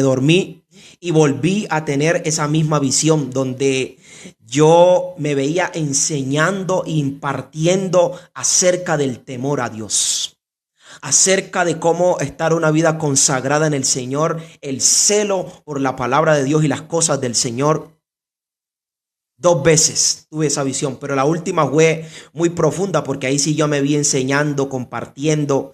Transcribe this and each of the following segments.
dormí y volví a tener esa misma visión donde yo me veía enseñando e impartiendo acerca del temor a Dios, acerca de cómo estar una vida consagrada en el Señor, el celo por la palabra de Dios y las cosas del Señor. 2 veces tuve esa visión, pero la última fue muy profunda porque ahí sí yo me vi enseñando, compartiendo.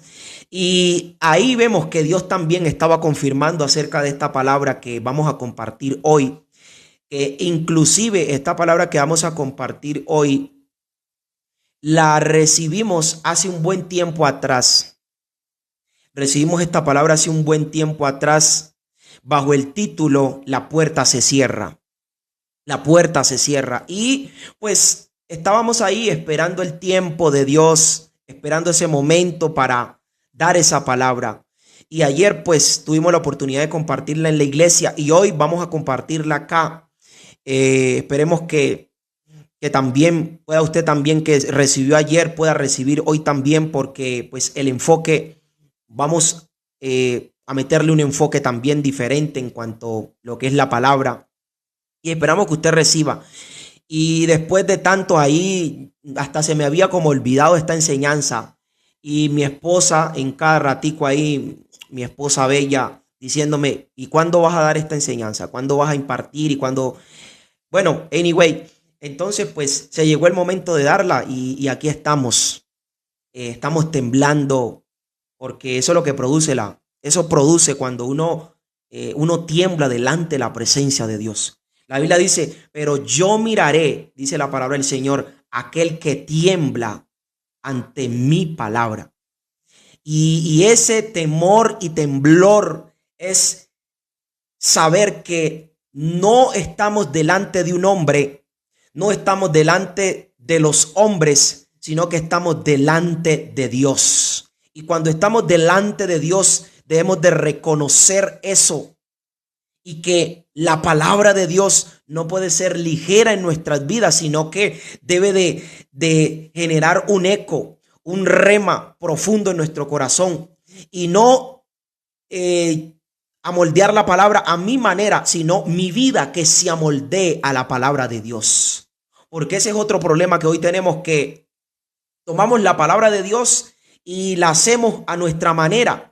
Y ahí vemos que Dios también estaba confirmando acerca de esta palabra que vamos a compartir hoy. Que inclusive esta palabra que vamos a compartir hoy la recibimos hace un buen tiempo atrás. Recibimos esta palabra hace un buen tiempo atrás bajo el título La puerta se cierra. La puerta se cierra. Y pues estábamos ahí esperando el tiempo de Dios, esperando ese momento para dar esa palabra. Y ayer pues tuvimos la oportunidad de compartirla en la iglesia y hoy vamos a compartirla acá. Esperemos que también pueda usted también que recibió ayer, pueda recibir hoy también, porque pues el enfoque, vamos a meterle un enfoque también diferente en cuanto a lo que es la palabra. Y esperamos que usted reciba. Y después de tanto ahí, hasta se me había como olvidado esta enseñanza. Y mi esposa, en cada ratico ahí, mi esposa bella, diciéndome, ¿y cuándo vas a dar esta enseñanza? ¿Cuándo vas a impartir? ¿Y cuándo? Bueno, anyway, entonces pues se llegó el momento de darla y aquí estamos. Estamos temblando porque eso es lo que produce eso produce cuando uno tiembla delante de la presencia de Dios. La Biblia dice, pero yo miraré, dice la palabra del Señor, aquel que tiembla ante mi palabra. Y ese temor y temblor es saber que no estamos delante de un hombre, no estamos delante de los hombres, sino que estamos delante de Dios. Y cuando estamos delante de Dios, debemos de reconocer eso. Y que la palabra de Dios no puede ser ligera en nuestras vidas, sino que debe de generar un eco, un rema profundo en nuestro corazón. Y no amoldear la palabra a mi manera, sino mi vida que se amoldee a la palabra de Dios. Porque ese es otro problema que hoy tenemos, que tomamos la palabra de Dios y la hacemos a nuestra manera.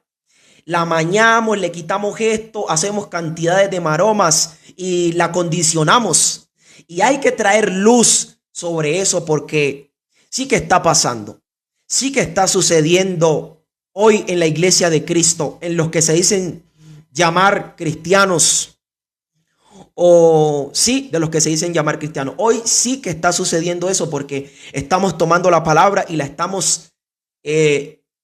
La amañamos, le quitamos esto, hacemos cantidades de maromas y la condicionamos. Y hay que traer luz sobre eso porque sí que está pasando. Sí que está sucediendo hoy en la iglesia de Cristo, en los que se dicen llamar cristianos. O sí, de los que se dicen llamar cristianos. Hoy sí que está sucediendo eso porque estamos tomando la palabra y la estamos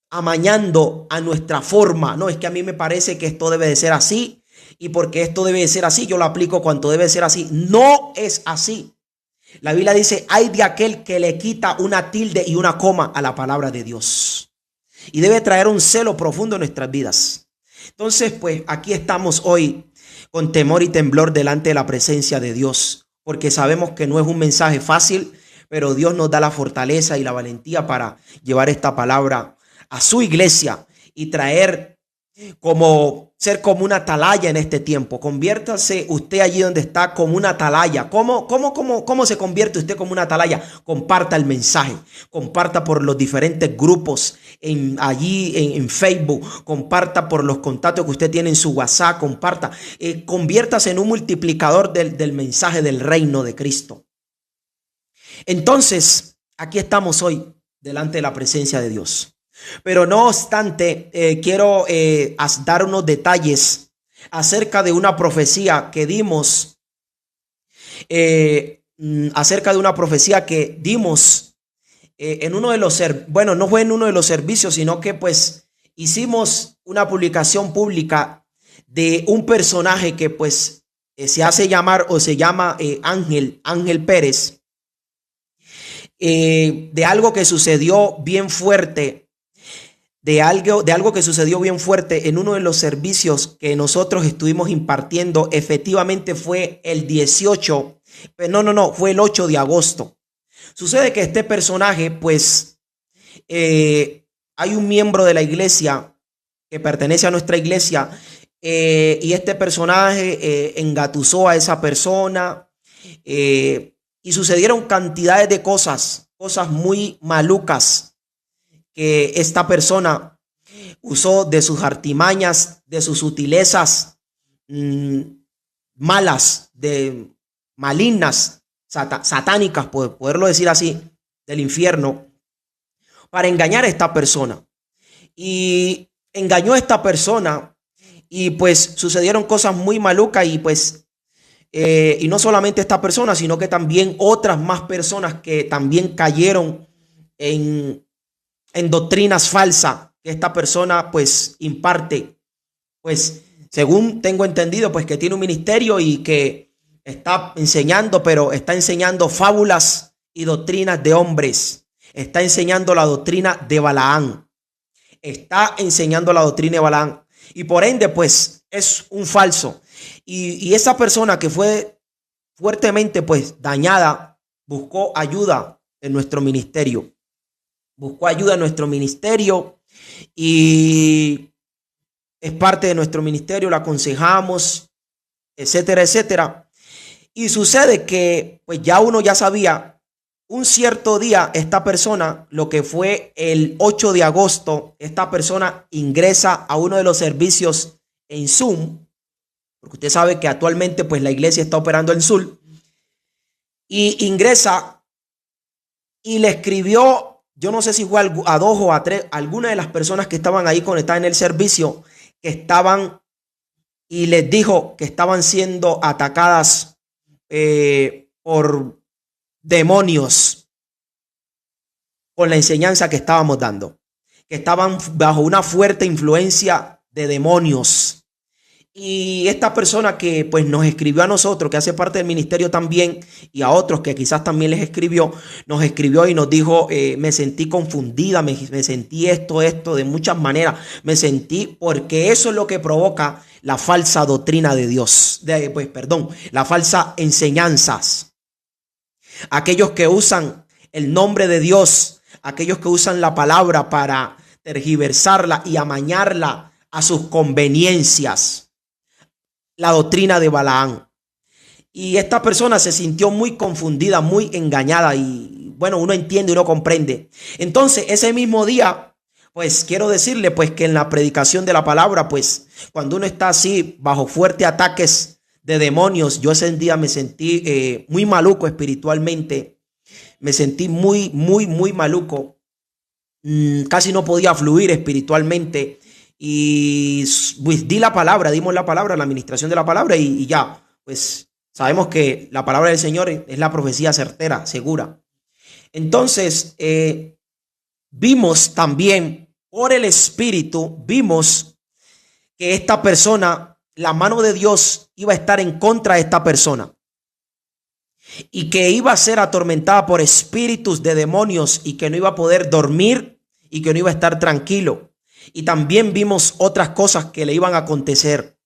amañando a nuestra forma. No, es que a mí me parece que esto debe de ser así y porque esto debe de ser así, yo lo aplico cuanto debe ser así. No es así. La Biblia dice, hay de aquel que le quita una tilde y una coma a la palabra de Dios. Y debe traer un celo profundo en nuestras vidas. Entonces, pues aquí estamos hoy con temor y temblor delante de la presencia de Dios, porque sabemos que no es un mensaje fácil, pero Dios nos da la fortaleza y la valentía para llevar esta palabra a su iglesia y ser como una atalaya en este tiempo. Conviértase usted allí donde está como una atalaya. ¿Cómo se convierte usted como una atalaya? Comparta el mensaje, comparta por los diferentes grupos allí en Facebook, comparta por los contactos que usted tiene en su WhatsApp, comparta, conviértase en un multiplicador del mensaje del reino de Cristo. Entonces, aquí estamos hoy delante de la presencia de Dios. Pero no obstante, quiero dar unos detalles acerca de una profecía que dimos, en uno de los, bueno, no fue en uno de los servicios, sino que pues hicimos una publicación pública de un personaje que pues se hace llamar o se llama Ángel Pérez, de algo que sucedió bien fuerte. De algo que sucedió bien fuerte en uno de los servicios que nosotros estuvimos impartiendo. Efectivamente fue el 18, fue el 8 de agosto. Sucede que este personaje, pues, hay un miembro de la iglesia que pertenece a nuestra iglesia y este personaje engatusó a esa persona, y sucedieron cantidades de cosas muy malucas que esta persona usó de sus artimañas, de sus sutilezas mmm, malas, de malignas, satánicas, por poderlo decir así, del infierno, para engañar a esta persona. Y engañó a esta persona y pues sucedieron cosas muy malucas y pues y no solamente esta persona, sino que también otras más personas que también cayeron en doctrinas falsas que esta persona pues imparte, pues según tengo entendido, pues que tiene un ministerio y que está enseñando, pero está enseñando fábulas y doctrinas de hombres. Está enseñando la doctrina de Balaán. Está enseñando la doctrina de Balaán. Y por ende, pues es un falso. Y esa persona que fue fuertemente pues dañada, buscó ayuda en nuestro ministerio. Buscó ayuda en nuestro ministerio y es parte de nuestro ministerio, la aconsejamos, etcétera, etcétera. Y sucede que pues ya uno ya sabía, un cierto día esta persona, lo que fue el 8 de agosto, esta persona ingresa a uno de los servicios en Zoom, porque usted sabe que actualmente pues la iglesia está operando en Zoom, y ingresa y le escribió, yo no sé si fue a dos o a tres, algunas de las personas que estaban ahí conectadas en el servicio, que estaban, y les dijo que estaban siendo atacadas por demonios con la enseñanza que estábamos dando, que estaban bajo una fuerte influencia de demonios. Y esta persona que pues nos escribió a nosotros, que hace parte del ministerio también, y a otros que quizás también les escribió, nos escribió y nos dijo, me sentí confundida, me sentí esto, de muchas maneras, me sentí, porque eso es lo que provoca la falsa doctrina de Dios, las falsas enseñanzas. Aquellos que usan el nombre de Dios, aquellos que usan la palabra para tergiversarla y amañarla a sus conveniencias. La doctrina de Balaán. Y esta persona se sintió muy confundida, muy engañada y bueno, uno entiende, uno comprende. Entonces, ese mismo día, pues quiero decirle pues que en la predicación de la palabra, pues cuando uno está así bajo fuertes ataques de demonios, yo ese día me sentí muy maluco espiritualmente. Me sentí muy maluco. Casi no podía fluir espiritualmente. Y pues dimos la palabra, la administración de la palabra y ya, pues sabemos que la palabra del Señor es la profecía certera, segura. Entonces, vimos también por el Espíritu, vimos que esta persona, la mano de Dios iba a estar en contra de esta persona y que iba a ser atormentada por espíritus de demonios y que no iba a poder dormir y que no iba a estar tranquilo. Y también vimos otras cosas que le iban a acontecer.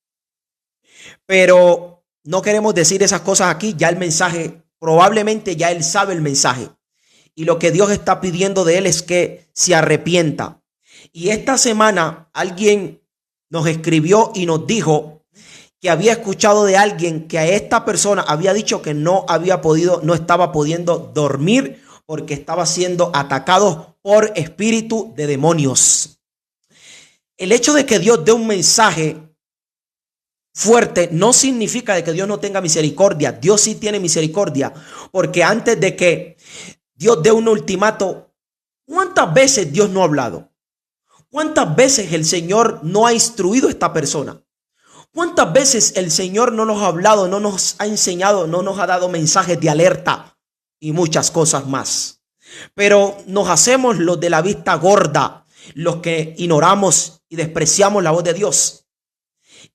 Pero no queremos decir esas cosas aquí. Ya el mensaje, probablemente ya él sabe el mensaje. Y lo que Dios está pidiendo de él es que se arrepienta. Y esta semana alguien nos escribió y nos dijo que había escuchado de alguien que a esta persona había dicho que no estaba pudiendo dormir porque estaba siendo atacado por espíritu de demonios. El hecho de que Dios dé un mensaje fuerte no significa de que Dios no tenga misericordia. Dios sí tiene misericordia, porque antes de que Dios dé un ultimato, ¿cuántas veces Dios no ha hablado? ¿Cuántas veces el Señor no ha instruido a esta persona? ¿Cuántas veces el Señor no nos ha hablado, no nos ha enseñado, no nos ha dado mensajes de alerta y muchas cosas más? Pero nos hacemos los de la vista gorda, los que ignoramos y despreciamos la voz de Dios.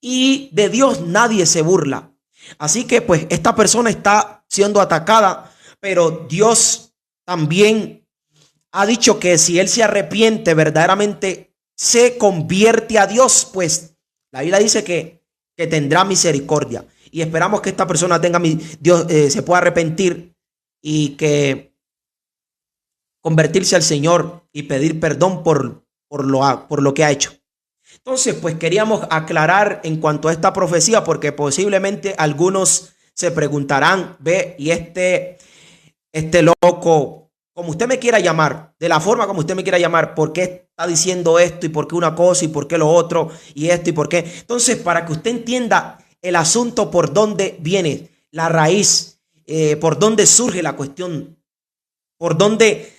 Y de Dios nadie se burla. Así que pues esta persona está siendo atacada, pero Dios también ha dicho que si él se arrepiente, verdaderamente se convierte a Dios, pues la Biblia dice que tendrá misericordia. Y esperamos que esta persona Dios se pueda arrepentir y que convertirse al Señor y pedir perdón por lo que ha hecho. Entonces, pues queríamos aclarar en cuanto a esta profecía, porque posiblemente algunos se preguntarán, ve, y este loco, como usted me quiera llamar, de la forma como usted me quiera llamar, ¿por qué está diciendo esto y por qué una cosa y por qué lo otro y esto y por qué? Entonces, para que usted entienda el asunto por dónde viene, la raíz, por dónde surge la cuestión, por dónde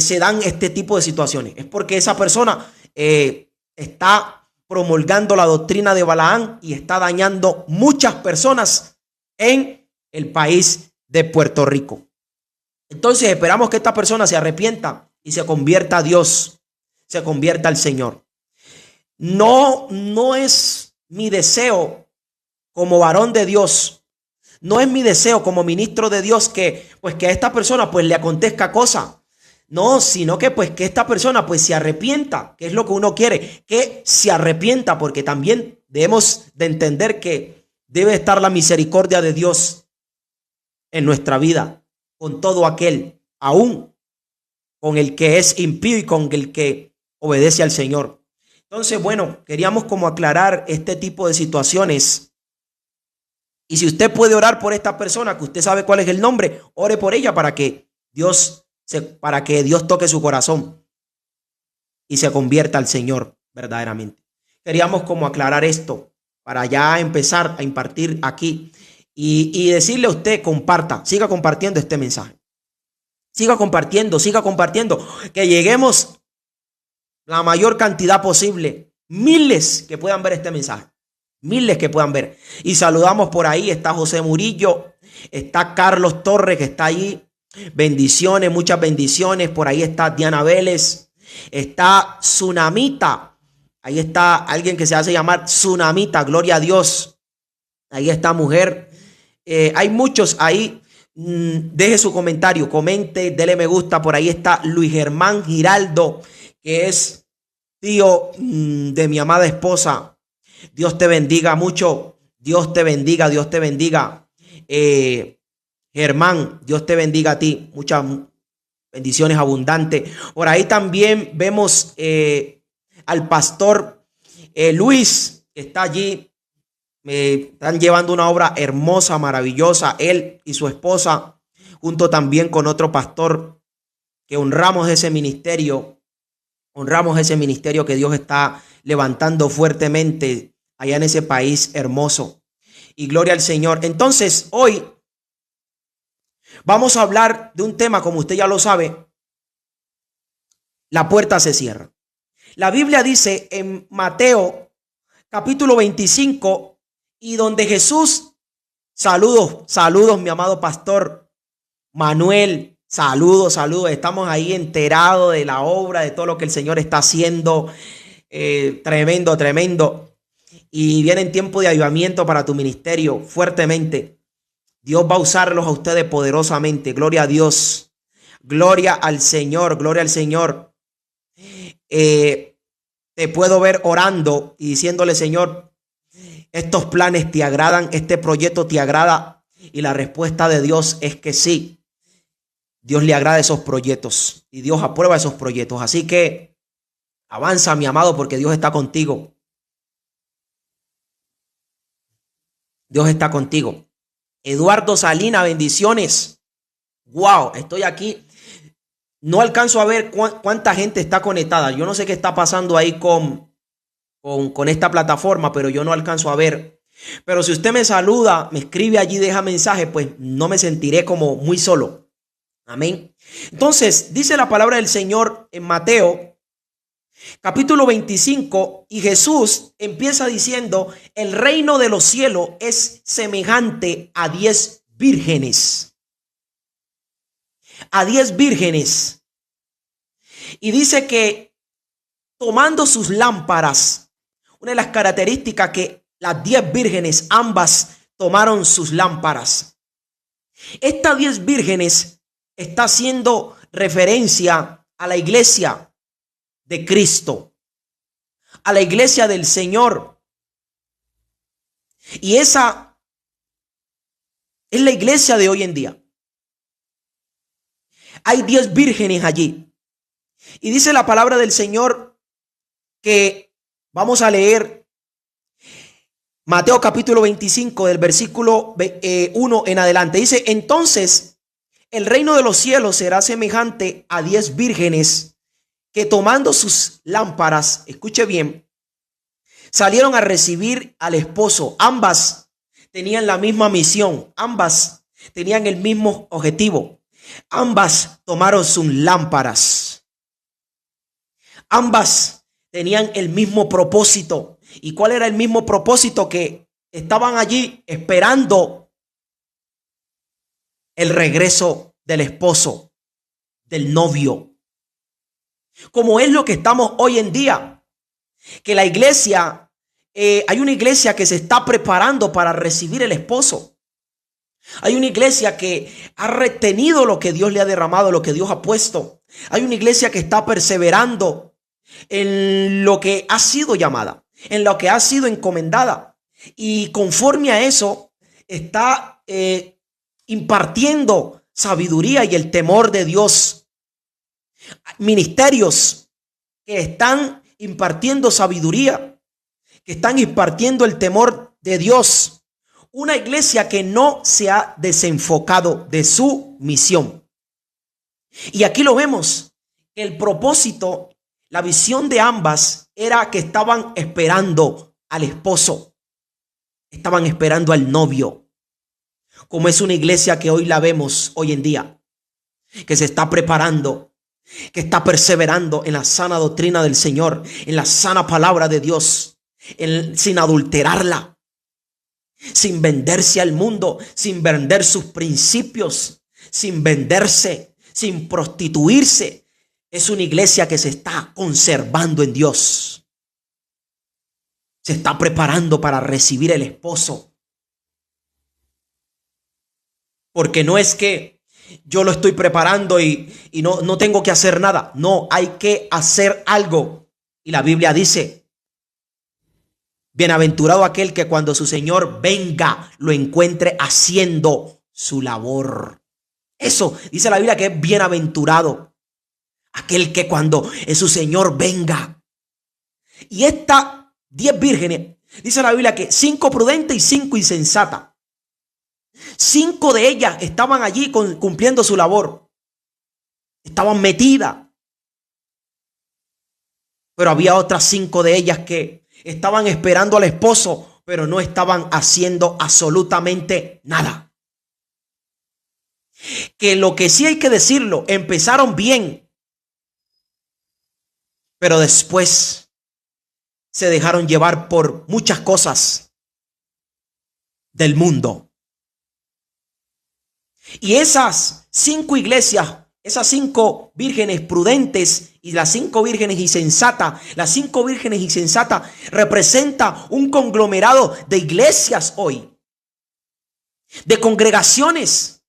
se dan este tipo de situaciones, es porque esa persona está promulgando la doctrina de Balaán y está dañando muchas personas en el país de Puerto Rico. Entonces esperamos que esta persona se arrepienta y se convierta a Dios, se convierta al Señor. No es mi deseo como varón de Dios, no es mi deseo como ministro de Dios que a esta persona pues le acontezca cosa. No, sino que pues que esta persona pues se arrepienta, que es lo que uno quiere, que se arrepienta, porque también debemos de entender que debe estar la misericordia de Dios en nuestra vida, con todo aquel, aún con el que es impío y con el que obedece al Señor. Entonces, bueno, queríamos como aclarar este tipo de situaciones. Y si usted puede orar por esta persona, que usted sabe cuál es el nombre, ore por ella para que Dios toque su corazón y se convierta al Señor verdaderamente. Queríamos como aclarar esto para ya empezar a impartir aquí y decirle a usted, comparta, siga compartiendo este mensaje. Siga compartiendo, que lleguemos la mayor cantidad posible, miles que puedan ver este mensaje, miles que puedan ver. Y saludamos por ahí, está José Murillo, está Carlos Torres que está allí. Bendiciones, muchas bendiciones. Por ahí está Diana Vélez, está Tsunamita, ahí está alguien que se hace llamar Tsunamita, gloria a Dios. Ahí está mujer. Hay muchos ahí. Deje su comentario, comente, dele me gusta. Por ahí está Luis Germán Giraldo, que es tío de mi amada esposa. Dios te bendiga mucho. Dios te bendiga, Dios te bendiga. Germán, Dios te bendiga a ti. Muchas bendiciones abundantes. Por ahí también vemos al pastor Luis, que está allí. Me están llevando una obra hermosa, maravillosa, él y su esposa, junto también con otro pastor, que honramos ese ministerio que Dios está levantando fuertemente allá en ese país hermoso. Y gloria al Señor. Entonces, hoy vamos a hablar de un tema, como usted ya lo sabe, la puerta se cierra. La Biblia dice en Mateo capítulo 25, y donde Jesús, saludos mi amado pastor Manuel, saludos, estamos ahí enterados de la obra, de todo lo que el Señor está haciendo, tremendo, y viene en tiempo de avivamiento para tu ministerio, fuertemente. Dios va a usarlos a ustedes poderosamente, gloria a Dios, gloria al Señor, te puedo ver orando y diciéndole, Señor, estos planes te agradan, este proyecto te agrada, y la respuesta de Dios es que sí. Dios le agrada esos proyectos y Dios aprueba esos proyectos. Así que avanza, mi amado, porque Dios está contigo. Dios está contigo. Eduardo Salina, bendiciones. Wow, estoy aquí. No alcanzo a ver cuánta gente está conectada. Yo no sé qué está pasando ahí con esta plataforma, pero yo no alcanzo a ver. Pero si usted me saluda, me escribe allí, deja mensaje, pues no me sentiré como muy solo. Amén. Entonces, dice la palabra del Señor en Mateo, capítulo 25, y Jesús empieza diciendo, el reino de los cielos es semejante a 10 vírgenes. A 10 vírgenes. Y dice que tomando sus lámparas, una de las características que las 10 vírgenes ambas tomaron sus lámparas. Estas 10 vírgenes está haciendo referencia a la iglesia de Cristo, a la iglesia del Señor. Y esa es la iglesia de hoy en día. Hay 10 vírgenes allí. Y dice la palabra del Señor que Vamos a leer Mateo capítulo 25 del versículo 1 en adelante. Dice: entonces el reino de los cielos será semejante a 10 vírgenes que, tomando sus lámparas, escuche bien, salieron a recibir al esposo. Ambas tenían la misma misión, ambas tenían el mismo objetivo, ambas tomaron sus lámparas, ambas tenían el mismo propósito. ¿Y cuál era el mismo propósito? Que estaban allí esperando el regreso del esposo, del novio. Como es lo que estamos hoy en día, que la iglesia, hay una iglesia que se está preparando para recibir el esposo. Hay una iglesia que ha retenido lo que Dios le ha derramado, lo que Dios ha puesto. Hay una iglesia que está perseverando en lo que ha sido llamada, en lo que ha sido encomendada. Y conforme a eso está impartiendo sabiduría y el temor de Dios. Ministerios que están impartiendo sabiduría, que están impartiendo el temor de Dios. Una iglesia que no se ha desenfocado de su misión. Y aquí lo vemos. El propósito, la visión de ambas era que estaban esperando al esposo. Estaban esperando al novio. Como es una iglesia que hoy la vemos hoy en día, que se está preparando, que está perseverando en la sana doctrina del Señor, en la sana palabra de Dios, sin adulterarla, sin venderse al mundo, sin vender sus principios, sin venderse, sin prostituirse. Es una iglesia que se está conservando en Dios. Se está preparando para recibir el esposo. Porque no es que yo lo estoy preparando y no tengo que hacer nada. No, hay que hacer algo. Y la Biblia dice: bienaventurado aquel que cuando su Señor venga lo encuentre haciendo su labor. Eso dice la Biblia, que es bienaventurado aquel que cuando su Señor venga. Y estas 10 vírgenes, dice la Biblia que 5 prudentes y 5 insensatas. 5 de ellas estaban allí cumpliendo su labor. Estaban metidas. Pero había otras 5 de ellas que estaban esperando al esposo, pero no estaban haciendo absolutamente nada. Que lo que sí hay que decirlo, empezaron bien, pero después se dejaron llevar por muchas cosas del mundo. Y esas 5 iglesias, esas 5 vírgenes prudentes y las 5 vírgenes insensatas, las 5 vírgenes insensatas representa un conglomerado de iglesias hoy, de congregaciones.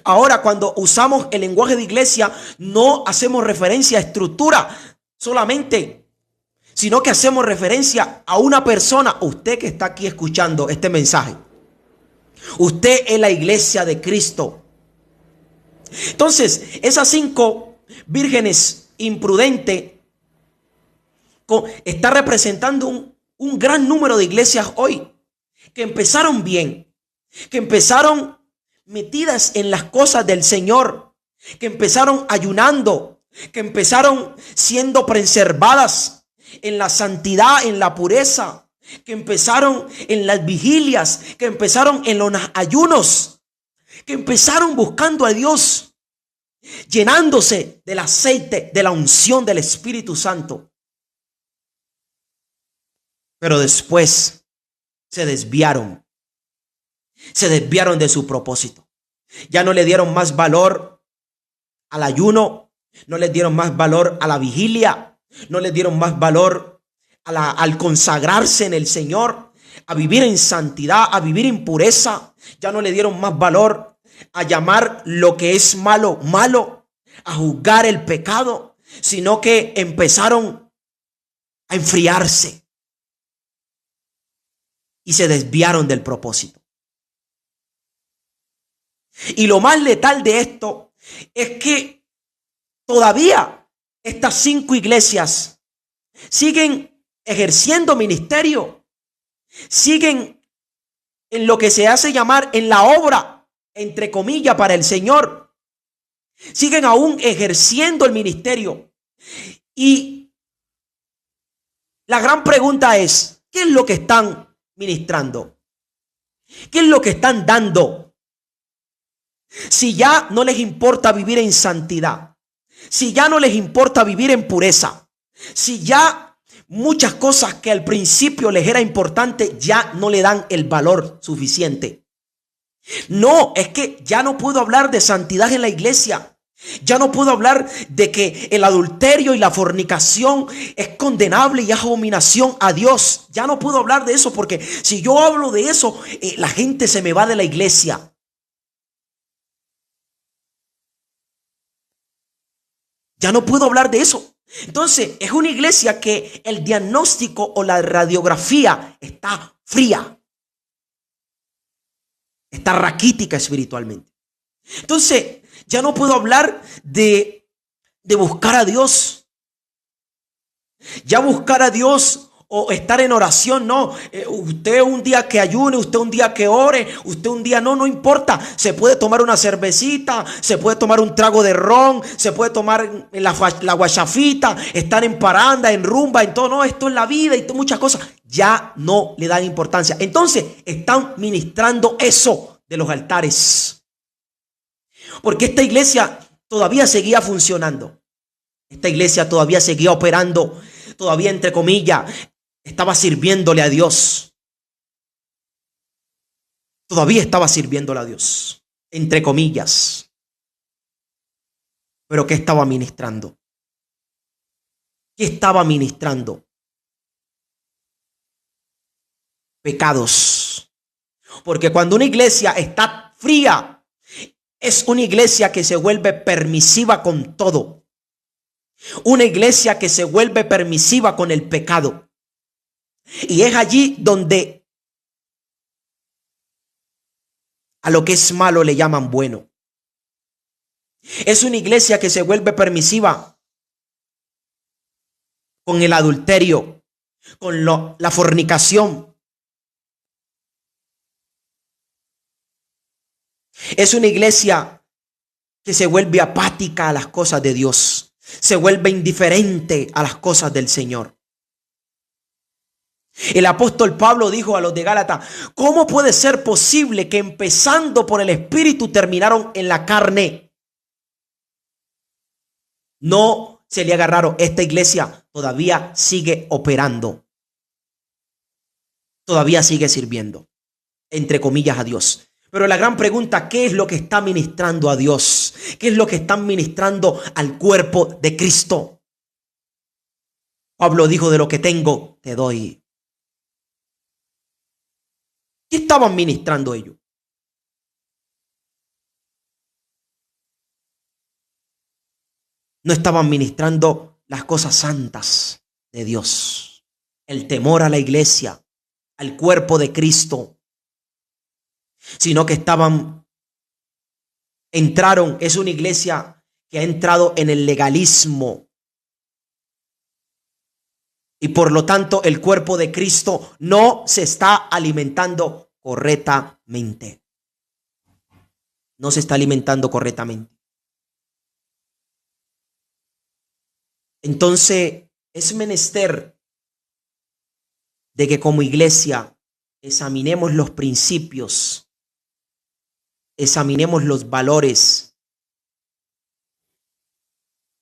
Ahora, cuando usamos el lenguaje de iglesia, no hacemos referencia a estructura solamente, sino que hacemos referencia a una persona. Usted que está aquí escuchando este mensaje, usted es la iglesia de Cristo. Entonces, esas 5 vírgenes imprudentes está representando un gran número de iglesias hoy que empezaron bien, que empezaron metidas en las cosas del Señor, que empezaron ayunando, que empezaron siendo preservadas en la santidad, en la pureza, que empezaron en las vigilias, que empezaron en los ayunos, que empezaron buscando a Dios, llenándose del aceite, de la unción del Espíritu Santo. Pero después se desviaron de su propósito. Ya no le dieron más valor al ayuno, no le dieron más valor a la vigilia, no le dieron más valor al consagrarse en el Señor, a vivir en santidad, a vivir en pureza. Ya no le dieron más valor a llamar lo que es malo, malo, a juzgar el pecado, sino que empezaron a enfriarse y se desviaron del propósito. Y lo más letal de esto es que todavía estas 5 iglesias siguen ejerciendo ministerio, siguen en lo que se hace llamar en la obra, entre comillas, para el Señor. Siguen aún ejerciendo el ministerio. Y la gran pregunta es, ¿qué es lo que están ministrando? ¿Qué es lo que están dando? Si ya no les importa vivir en santidad, si ya no les importa vivir en pureza, si ya muchas cosas que al principio les era importante ya no le dan el valor suficiente. No, es que ya no puedo hablar de santidad en la iglesia. Ya no puedo hablar de que el adulterio y la fornicación es condenable y es abominación a Dios. Ya no puedo hablar de eso porque si yo hablo de eso, la gente se me va de la iglesia. Ya no puedo hablar de eso. Entonces, es una iglesia que el diagnóstico o la radiografía está fría. Está raquítica espiritualmente. Entonces, ya no puedo hablar de buscar a Dios. Ya buscar a Dios o estar en oración, no. Usted un día que ayune, usted un día que ore, usted un día no importa. Se puede tomar una cervecita, se puede tomar un trago de ron, se puede tomar la guachafita, estar en paranda, en rumba, en todo. No, esto es la vida y muchas cosas. Ya no le dan importancia. Entonces están ministrando eso de los altares. Porque esta iglesia todavía seguía funcionando. Esta iglesia todavía seguía operando. Todavía, entre comillas, estaba sirviéndole a Dios. Todavía estaba sirviéndole a Dios. Entre comillas. Pero ¿qué estaba ministrando? ¿Qué estaba ministrando? Pecados. Porque cuando una iglesia está fría, es una iglesia que se vuelve permisiva con todo. Una iglesia que se vuelve permisiva con el pecado. Y es allí donde a lo que es malo le llaman bueno. Es una iglesia que se vuelve permisiva con el adulterio, con la fornicación. Es una iglesia que se vuelve apática a las cosas de Dios. Se vuelve indiferente a las cosas del Señor. El apóstol Pablo dijo a los de Gálatas, ¿cómo puede ser posible que empezando por el Espíritu terminaron en la carne? No se le agarraron. Esta iglesia todavía sigue operando. Todavía sigue sirviendo, entre comillas, a Dios. Pero la gran pregunta, ¿qué es lo que está ministrando a Dios? ¿Qué es lo que están ministrando al cuerpo de Cristo? Pablo dijo, de lo que tengo, te doy. ¿Qué estaban ministrando ellos? No estaban ministrando las cosas santas de Dios. El temor a la iglesia, al cuerpo de Cristo. Sino que es una iglesia que ha entrado en el legalismo. Y por lo tanto el cuerpo de Cristo no se está alimentando correctamente. No se está alimentando correctamente. Entonces es menester de que como iglesia examinemos los principios, examinemos los valores,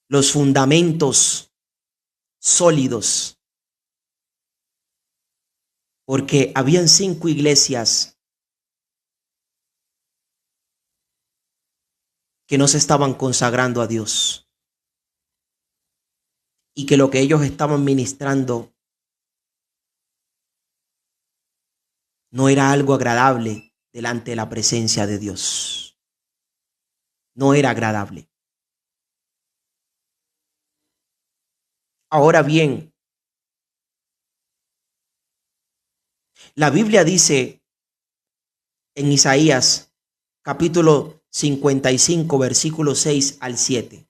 los fundamentos sólidos. Porque habían 5 iglesias que no se estaban consagrando a Dios. Y que lo que ellos estaban ministrando no era algo agradable delante de la presencia de Dios. No era agradable. Ahora bien, la Biblia dice en Isaías capítulo 55, versículos 6 al 7.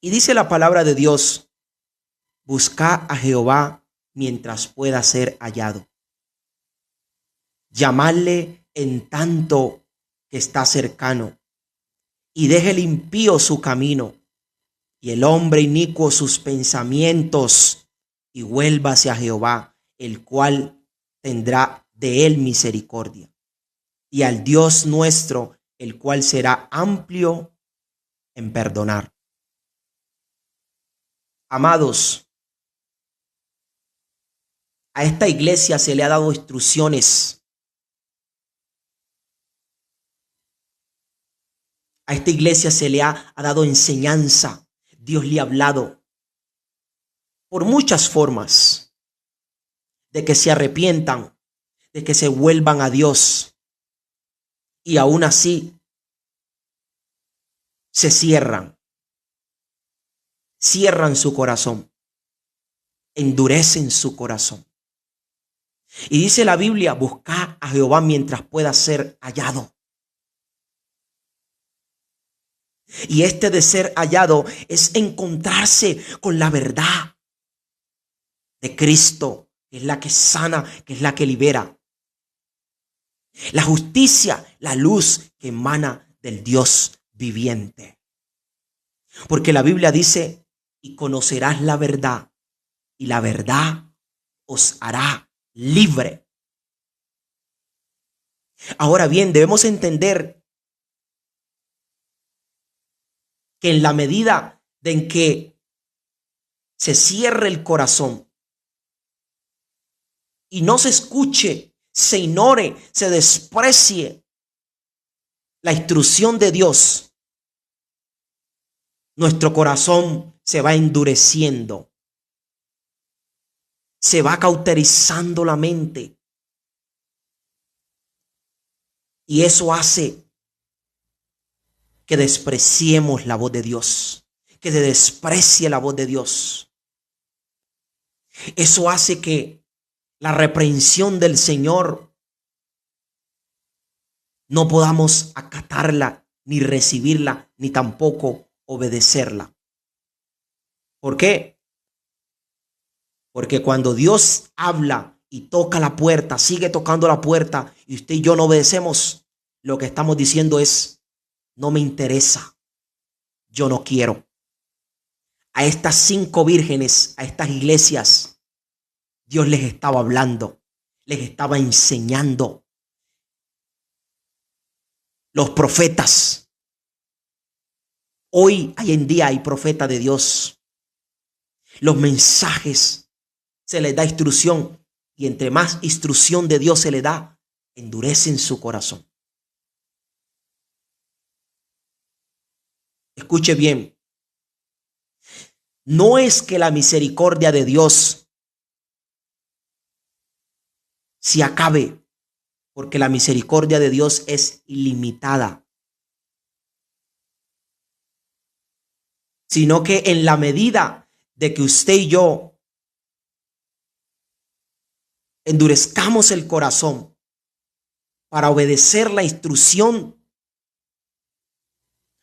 Y dice la palabra de Dios Buscad a Jehová mientras pueda ser hallado. Llamadle en tanto que está cercano. Y deje el impío su camino, y el hombre inicuo sus pensamientos, y vuélvase a Jehová, el cual tendrá de él misericordia, y al Dios nuestro, el cual será amplio en perdonar. Amados, a esta iglesia se le ha dado instrucciones. A esta iglesia se le ha dado enseñanza. Dios le ha hablado por muchas formas de que se arrepientan, de que se vuelvan a Dios. Y aún así se cierran su corazón, endurecen su corazón. Y dice la Biblia, buscad a Jehová mientras pueda ser hallado. Y este de ser hallado es encontrarse con la verdad de Cristo, que es la que sana, que es la que libera. La justicia, la luz que emana del Dios viviente. Porque la Biblia dice, y conocerás la verdad, y la verdad os hará libre. Ahora bien, debemos entender que en la medida en que se cierre el corazón y no se escuche, se ignore, se desprecie la instrucción de Dios, nuestro corazón se va endureciendo, se va cauterizando la mente. Y eso hace que despreciemos la voz de Dios, que se desprecie la voz de Dios. Eso hace que la reprensión del Señor no podamos acatarla, ni recibirla, ni tampoco obedecerla. ¿Por qué? Porque cuando Dios habla y toca la puerta, sigue tocando la puerta, y usted y yo no obedecemos, lo que estamos diciendo es, no me interesa, yo no quiero. A estas 5 vírgenes, a estas iglesias, Dios les estaba hablando, les estaba enseñando. Los profetas, hoy en día hay profetas de Dios. Los mensajes se les da instrucción, y entre más instrucción de Dios se le da, endurecen su corazón. Escuche bien, no es que la misericordia de Dios se acabe, porque la misericordia de Dios es ilimitada, sino que en la medida de que usted y yo endurezcamos el corazón para obedecer la instrucción,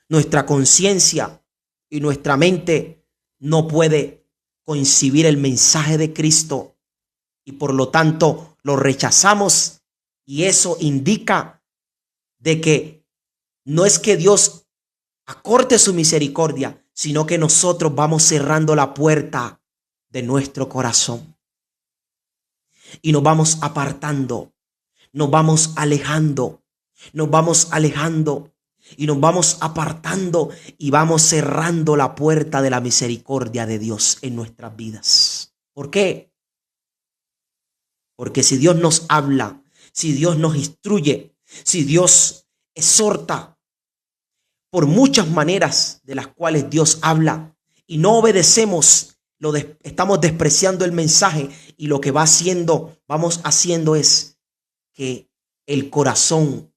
nuestra conciencia y nuestra mente no puede concebir el mensaje de Cristo, y por lo tanto lo rechazamos, y eso indica de que no es que Dios acorte su misericordia, sino que nosotros vamos cerrando la puerta de nuestro corazón y nos vamos apartando, nos vamos alejando, nos vamos alejando y nos vamos apartando, y vamos cerrando la puerta de la misericordia de Dios en nuestras vidas. ¿Por qué? Porque si Dios nos habla, si Dios nos instruye, si Dios exhorta, por muchas maneras de las cuales Dios habla, y no obedecemos, estamos despreciando el mensaje, y lo que vamos haciendo es que el corazón,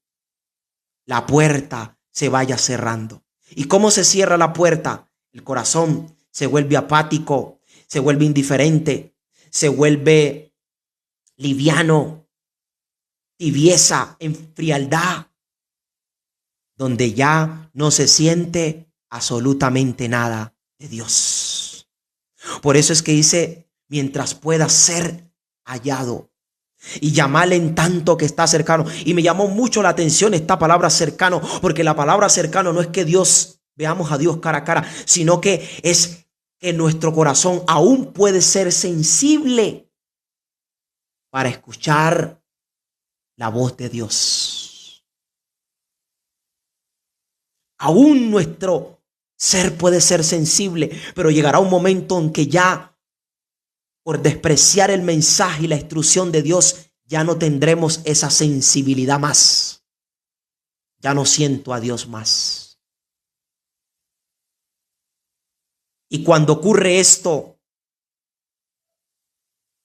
la puerta, se vaya cerrando. ¿Y cómo se cierra la puerta? El corazón se vuelve apático, se vuelve indiferente, se vuelve liviano, tibieza, en frialdad, donde ya no se siente absolutamente nada de Dios. Por eso es que dice, mientras pueda ser hallado. Y llamarle en tanto que está cercano. Y me llamó mucho la atención esta palabra cercano, porque la palabra cercano no es que veamos a Dios cara a cara, sino que es que nuestro corazón aún puede ser sensible para escuchar la voz de Dios. Aún nuestro ser puede ser sensible, pero llegará un momento en que ya, por despreciar el mensaje y la instrucción de Dios, ya no tendremos esa sensibilidad más. Ya no siento a Dios más. Y cuando ocurre esto,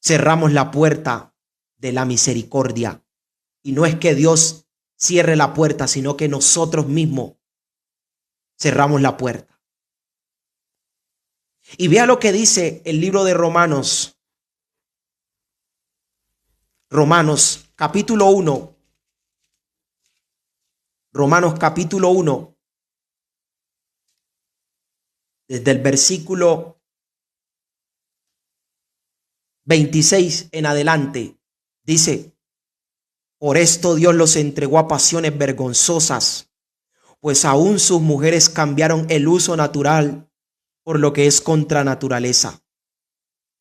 cerramos la puerta de la misericordia. Y no es que Dios cierre la puerta, sino que nosotros mismos cerramos la puerta. Y vea lo que dice el libro de Romanos. Romanos capítulo 1. Romanos capítulo 1. Desde el versículo 26 en adelante. Dice, por esto Dios los entregó a pasiones vergonzosas, pues aún sus mujeres cambiaron el uso natural por lo que es contra naturaleza.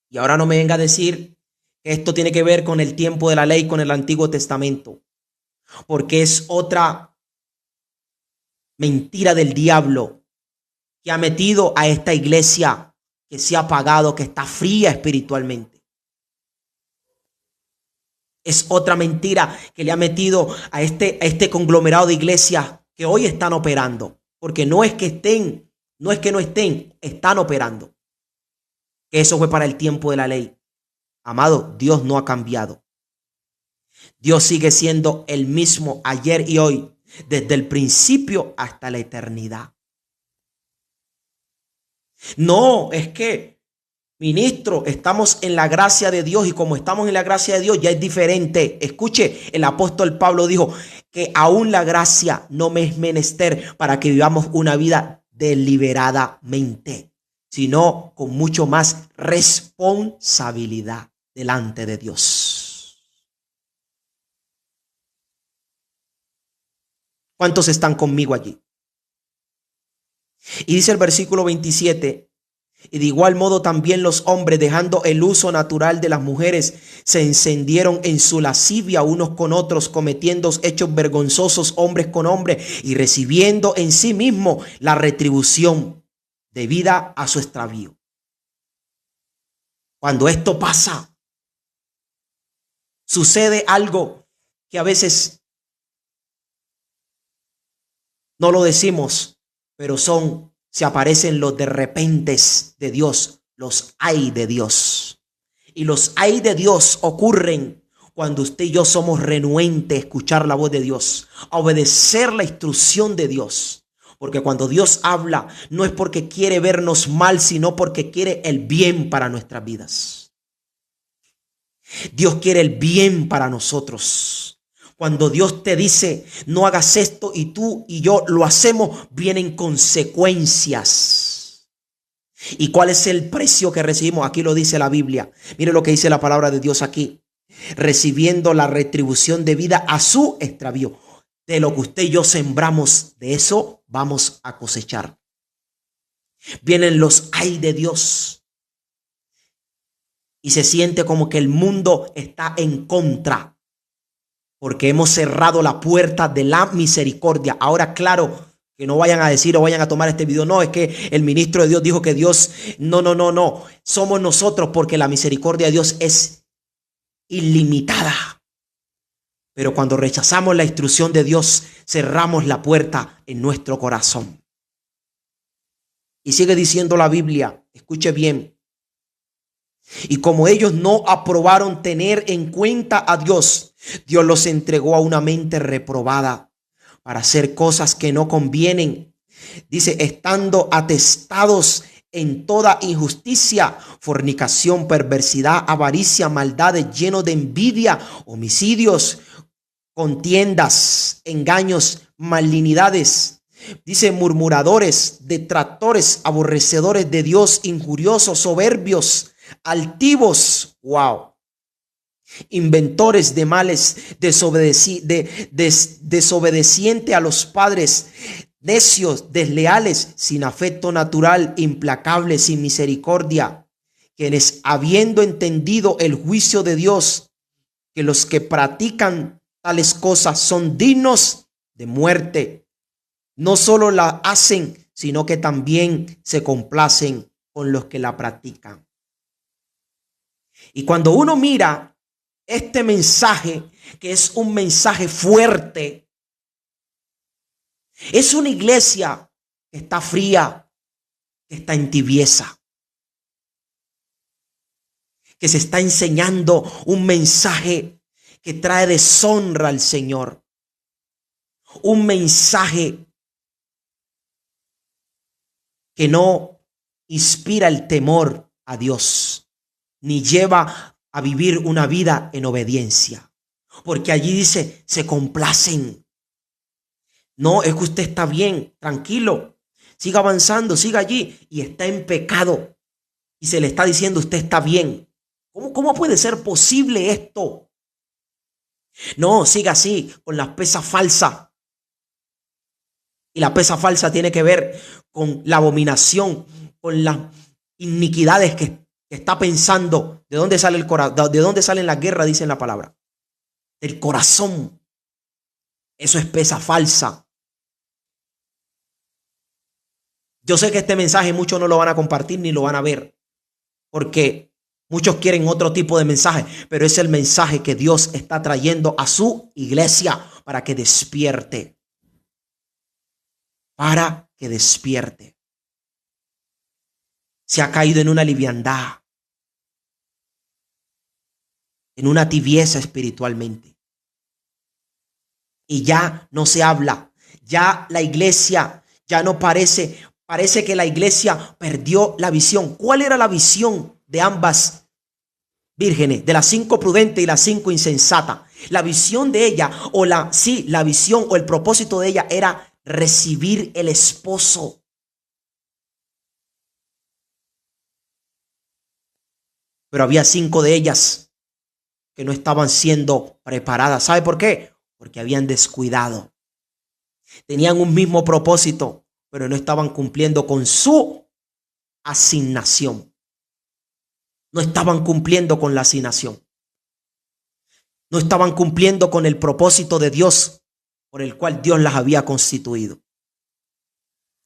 Y ahora no me venga a decir que esto tiene que ver con el tiempo de la ley, con el Antiguo Testamento, porque es otra mentira del diablo que ha metido a esta iglesia que se ha apagado, que está fría espiritualmente. Es otra mentira que le ha metido a este conglomerado de iglesias que hoy están operando, porque no es que no estén, están operando. Eso fue para el tiempo de la ley. Amado, Dios no ha cambiado. Dios sigue siendo el mismo ayer y hoy, desde el principio hasta la eternidad. No, es que, ministro, estamos en la gracia de Dios y como estamos en la gracia de Dios ya es diferente. Escuche, el apóstol Pablo dijo que aún la gracia no me es menester para que vivamos una vida deliberadamente, sino con mucho más responsabilidad delante de Dios. ¿Cuántos están conmigo allí? Y dice el versículo 27, y de igual modo también los hombres, dejando el uso natural de las mujeres, se encendieron en su lascivia unos con otros, cometiendo hechos vergonzosos hombres con hombres y recibiendo en sí mismo la retribución debida a su extravío. Cuando esto pasa, sucede algo que a veces no lo decimos, pero se aparecen los de repentes de Dios, los ay de Dios. Y los ay de Dios ocurren cuando usted y yo somos renuentes a escuchar la voz de Dios, a obedecer la instrucción de Dios. Porque cuando Dios habla, no es porque quiere vernos mal, sino porque quiere el bien para nuestras vidas. Dios quiere el bien para nosotros. Cuando Dios te dice, no hagas esto y tú y yo lo hacemos, vienen consecuencias. ¿Y cuál es el precio que recibimos? Aquí lo dice la Biblia. Mire lo que dice la palabra de Dios aquí. Recibiendo la retribución debida a su extravío. De lo que usted y yo sembramos, de eso vamos a cosechar. Vienen los ay de Dios. Y se siente como que el mundo está en contra. Porque hemos cerrado la puerta de la misericordia. Ahora, claro, que no vayan a decir o vayan a tomar este video. No, es que el ministro de Dios dijo que Dios... No. Somos nosotros porque la misericordia de Dios es ilimitada. Pero cuando rechazamos la instrucción de Dios, cerramos la puerta en nuestro corazón. Y sigue diciendo la Biblia, escuche bien. Y como ellos no aprobaron tener en cuenta a Dios, Dios los entregó a una mente reprobada para hacer cosas que no convienen. Dice, estando atestados en toda injusticia, fornicación, perversidad, avaricia, maldades, llenos de envidia, homicidios, contiendas, engaños, malignidades, Dice murmuradores, detractores, aborrecedores de Dios, injuriosos, soberbios, altivos. Wow. Inventores de males, desobedeciente a los padres, necios, desleales, sin afecto natural, implacables, sin misericordia, quienes habiendo entendido el juicio de Dios, que los que practican tales cosas son dignos de muerte, no solo la hacen, sino que también se complacen con los que la practican. Y cuando uno mira este mensaje, que es un mensaje fuerte, es una iglesia que está fría, que está en tibieza, que se está enseñando un mensaje que trae deshonra al Señor, un mensaje que no inspira el temor a Dios, ni lleva a vivir una vida en obediencia. Porque allí dice, se complacen. No, es que usted está bien, tranquilo, siga avanzando, siga allí, y está en pecado. Y se le está diciendo, usted está bien. ¿Cómo puede ser posible esto? No, siga así, con las pesas falsas. Y la pesa falsa tiene que ver con la abominación, con las iniquidades que está pensando. ¿De dónde sale el corazón? ¿De dónde salen las guerras? Dice la palabra. Del corazón. Eso es pesa falsa. Yo sé que este mensaje muchos no lo van a compartir ni lo van a ver, porque muchos quieren otro tipo de mensaje, pero es el mensaje que Dios está trayendo a su iglesia para que despierte. Para que despierte. Se ha caído en una liviandad, en una tibieza espiritualmente. Y ya no se habla, ya la iglesia ya no parece que la iglesia perdió la visión. ¿Cuál era la visión de ambas vírgenes, de las 5 prudentes y las 5 insensatas? La visión de ella, la visión o el propósito de ella era recibir el esposo. Pero había 5 de ellas que no estaban siendo preparadas. ¿Sabe por qué? Porque habían descuidado. Tenían un mismo propósito, pero no estaban cumpliendo con su asignación. No estaban cumpliendo con la asignación. No estaban cumpliendo con el propósito de Dios por el cual Dios las había constituido.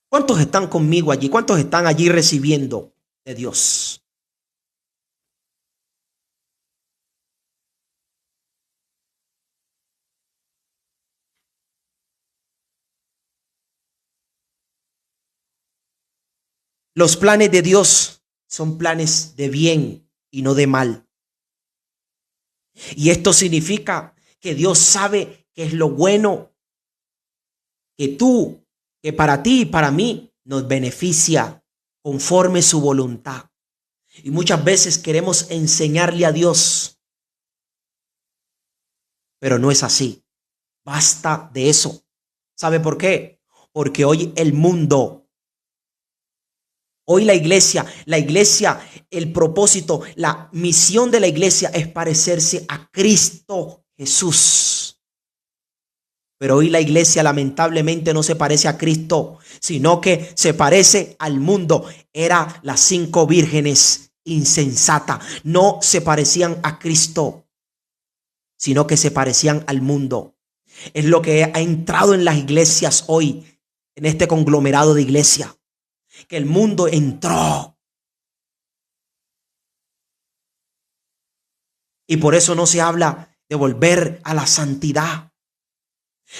¿Cuántos están conmigo allí? ¿Cuántos están allí recibiendo de Dios? Los planes de Dios son planes de bien y no de mal. Y esto significa que Dios sabe qué es lo bueno, que para ti y para mí nos beneficia conforme su voluntad. Y muchas veces queremos enseñarle a Dios, pero no es así. Basta de eso. ¿Sabe por qué? Porque hoy el mundo, hoy la iglesia, el propósito, la misión de la iglesia es parecerse a Cristo Jesús. Pero hoy la iglesia lamentablemente no se parece a Cristo, sino que se parece al mundo. Eran las 5 vírgenes insensatas. No se parecían a Cristo, sino que se parecían al mundo. Es lo que ha entrado en las iglesias hoy, en este conglomerado de iglesia, que el mundo entró. Y por eso no se habla de volver a la santidad,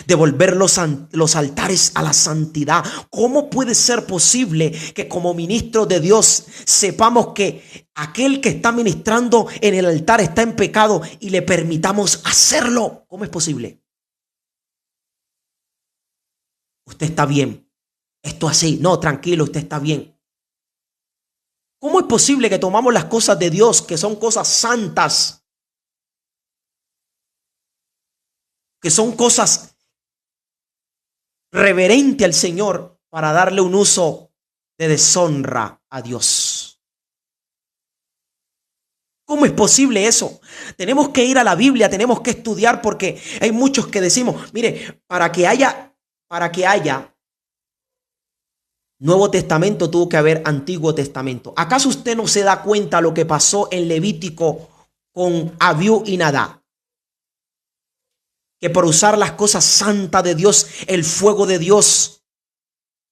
de volver los altares a la santidad. ¿Cómo puede ser posible que como ministros de Dios sepamos que aquel que está ministrando en el altar está en pecado y le permitamos hacerlo? ¿Cómo es posible? Usted está bien. Esto así. No, tranquilo, usted está bien. ¿Cómo es posible que tomamos las cosas de Dios, que son cosas santas, que son cosas reverente al Señor para darle un uso de deshonra a Dios. ¿Cómo es posible eso? Tenemos que ir a la Biblia, tenemos que estudiar, porque hay muchos que decimos, mire, para que haya Nuevo Testamento tuvo que haber Antiguo Testamento. ¿Acaso usted no se da cuenta lo que pasó en Levítico con Abiú y Nadab? Que por usar las cosas santas de Dios, el fuego de Dios,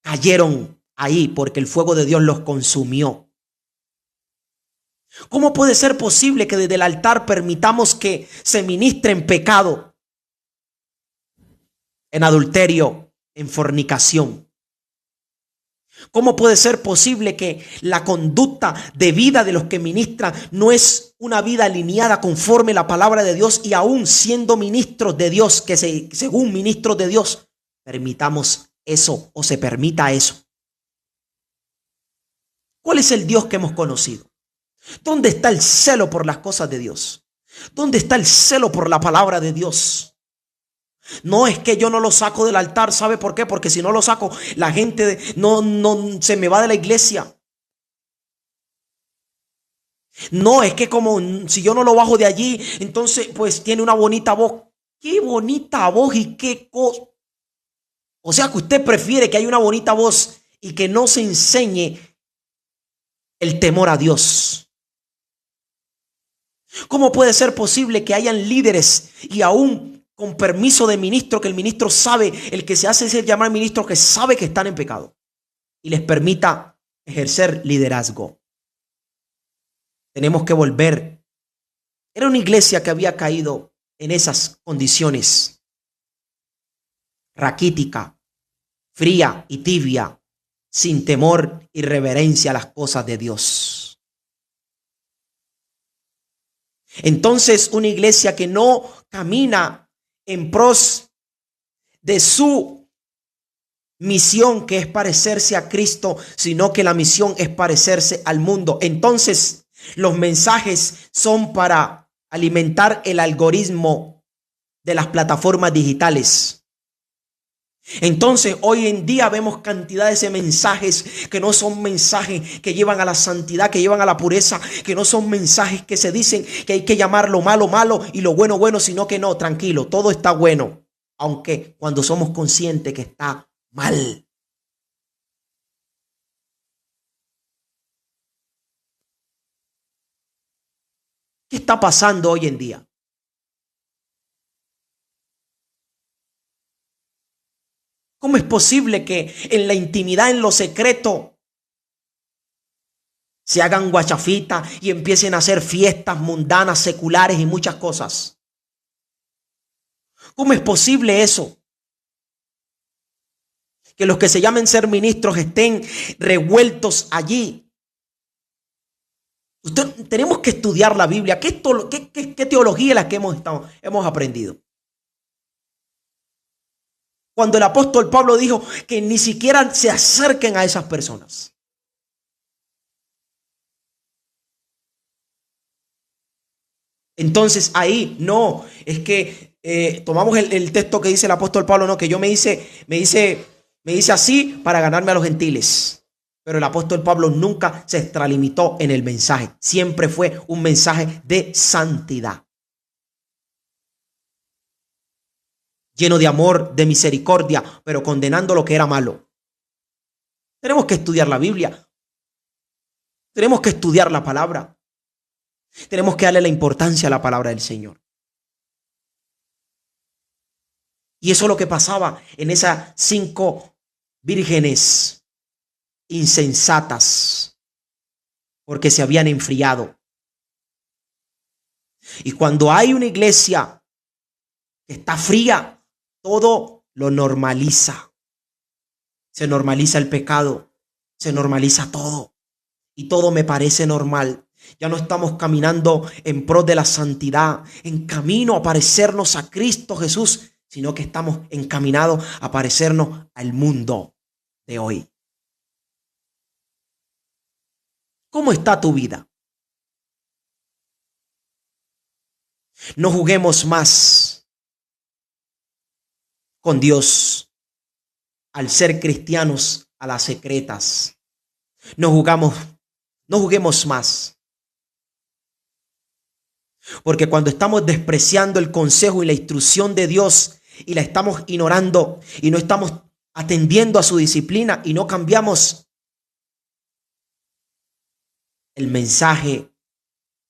cayeron ahí porque el fuego de Dios los consumió. ¿Cómo puede ser posible que desde el altar permitamos que se ministre en pecado, en adulterio, en fornicación? ¿Cómo puede ser posible que la conducta de vida de los que ministran no es una vida alineada conforme la palabra de Dios, y aún siendo ministros de Dios, según ministros de Dios, permitamos eso o se permita eso? ¿Cuál es el Dios que hemos conocido? ¿Dónde está el celo por las cosas de Dios? ¿Dónde está el celo por la palabra de Dios? No es que yo no lo saco del altar. ¿Sabe por qué? Porque si no lo saco, la gente no se me va de la iglesia. No es que como si yo no lo bajo de allí, entonces pues tiene una bonita voz. Qué bonita voz y qué cosa. O sea que usted prefiere que haya una bonita voz y que no se enseñe el temor a Dios. ¿Cómo puede ser posible que hayan líderes y aún con permiso de ministro, que el ministro sabe, el que se hace llamar ministro, que sabe que están en pecado, y les permita ejercer liderazgo? Tenemos que volver. Era una iglesia que había caído en esas condiciones, raquítica, fría y tibia, sin temor y reverencia a las cosas de Dios. Entonces, una iglesia que no camina en pros de su misión, que es parecerse a Cristo, sino que la misión es parecerse al mundo. Entonces, los mensajes son para alimentar el algoritmo de las plataformas digitales. Entonces, hoy en día vemos cantidades de mensajes que no son mensajes que llevan a la santidad, que llevan a la pureza, que no son mensajes que se dicen que hay que llamar lo malo malo y lo bueno bueno, sino que no, tranquilo, todo está bueno, aunque cuando somos conscientes que está mal. ¿Qué está pasando hoy en día? ¿Cómo es posible que en la intimidad, en lo secreto, se hagan guachafitas y empiecen a hacer fiestas mundanas, seculares y muchas cosas? ¿Cómo es posible eso? Que los que se llamen ser ministros estén revueltos allí. Tenemos que estudiar la Biblia. ¿Qué teología es la que hemos aprendido? Cuando el apóstol Pablo dijo que ni siquiera se acerquen a esas personas. Entonces ahí no, es que tomamos el texto que dice el apóstol Pablo, no, que yo me hice así para ganarme a los gentiles. Pero el apóstol Pablo nunca se extralimitó en el mensaje. Siempre fue un mensaje de santidad, lleno de amor, de misericordia, pero condenando lo que era malo. Tenemos que estudiar la Biblia. Tenemos que estudiar la palabra. Tenemos que darle la importancia a la palabra del Señor. Y eso es lo que pasaba en esas 5 vírgenes insensatas, porque se habían enfriado. Y cuando hay una iglesia que está fría, todo lo normaliza. Se normaliza el pecado, se normaliza todo. Y todo me parece normal. Ya no estamos caminando en pro de la santidad, en camino a parecernos a Cristo Jesús, sino que estamos encaminados a parecernos al mundo de hoy. ¿Cómo está tu vida? No juguemos más con Dios. al ser cristianos a las secretas. No juguemos más. Porque cuando estamos despreciando el consejo y la instrucción de Dios y la estamos ignorando y no estamos atendiendo a su disciplina y no cambiamos, el mensaje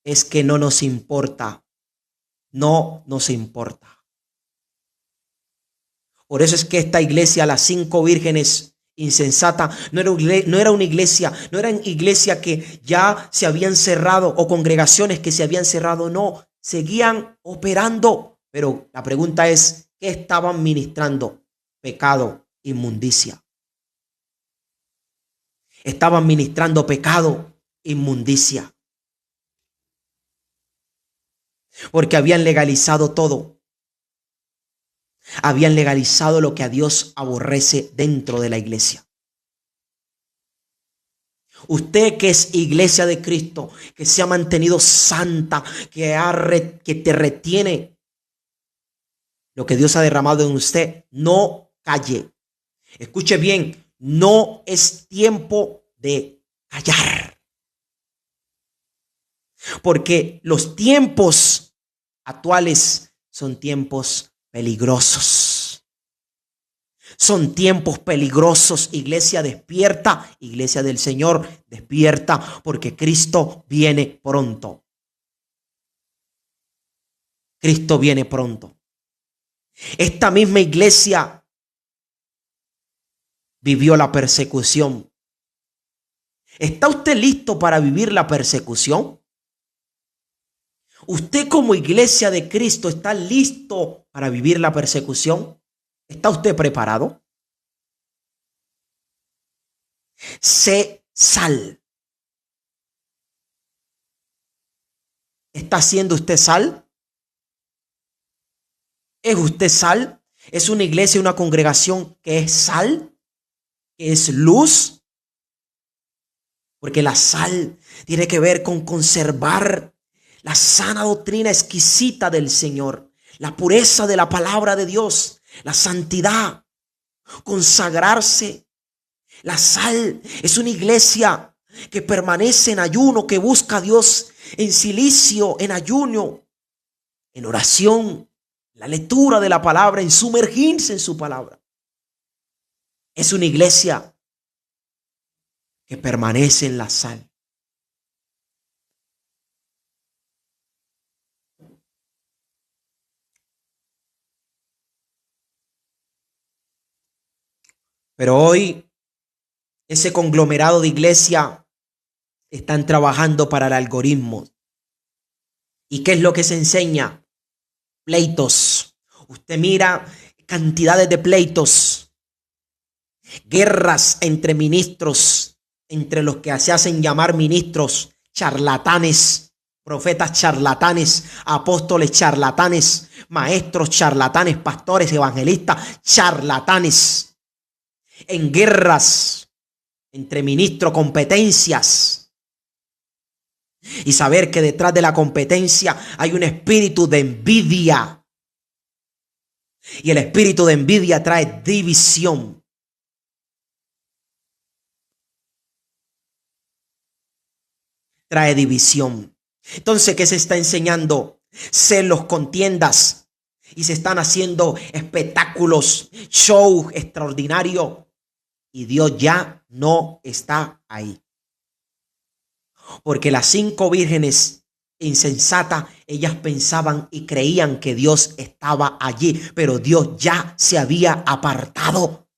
es que no nos importa. No nos importa. Por eso es que esta iglesia, las 5 vírgenes insensata, no era una iglesia, no eran iglesias que ya se habían cerrado o congregaciones que se habían cerrado, no, seguían operando. Pero la pregunta es, ¿qué estaban ministrando? Pecado, inmundicia. Estaban ministrando pecado, inmundicia. Porque habían legalizado todo. Habían legalizado lo que a Dios aborrece dentro de la iglesia. Usted que es iglesia de Cristo, que se ha mantenido santa, que te retiene lo que Dios ha derramado en usted, no calle. Escuche bien, no es tiempo de callar. Porque los tiempos actuales son tiempos peligrosos. Son tiempos peligrosos. Iglesia despierta, iglesia del Señor despierta, porque Cristo viene pronto. Cristo viene pronto. Esta misma iglesia vivió la persecución. ¿Está usted listo para vivir la persecución? ¿Usted como iglesia de Cristo está listo para vivir la persecución? ¿Está usted preparado? Sé sal. ¿Está siendo usted sal? ¿Es usted sal? ¿Es una iglesia, una congregación que es sal? ¿Que es luz? Porque la sal tiene que ver con conservar la sana doctrina exquisita del Señor, la pureza de la palabra de Dios, la santidad, consagrarse. La sal es una iglesia que permanece en ayuno, que busca a Dios en silicio, en ayuno, en oración, la lectura de la palabra, en sumergirse en su palabra. Es una iglesia que permanece en la sal. Pero hoy ese conglomerado de iglesia están trabajando para el algoritmo. ¿Y qué es lo que se enseña? Pleitos. Usted mira cantidades de pleitos, guerras entre ministros, entre los que se hacen llamar ministros, charlatanes, profetas charlatanes, apóstoles charlatanes, maestros charlatanes, pastores, evangelistas charlatanes. En guerras entre ministros, competencias. Y saber que detrás de la competencia hay un espíritu de envidia. Y el espíritu de envidia trae división. Trae división. Entonces, ¿qué se está enseñando? Celos, contiendas. Y se están haciendo espectáculos, show extraordinario. Y Dios ya no está ahí. Porque las 5 vírgenes insensatas, ellas pensaban y creían que Dios estaba allí, pero Dios ya se había apartado.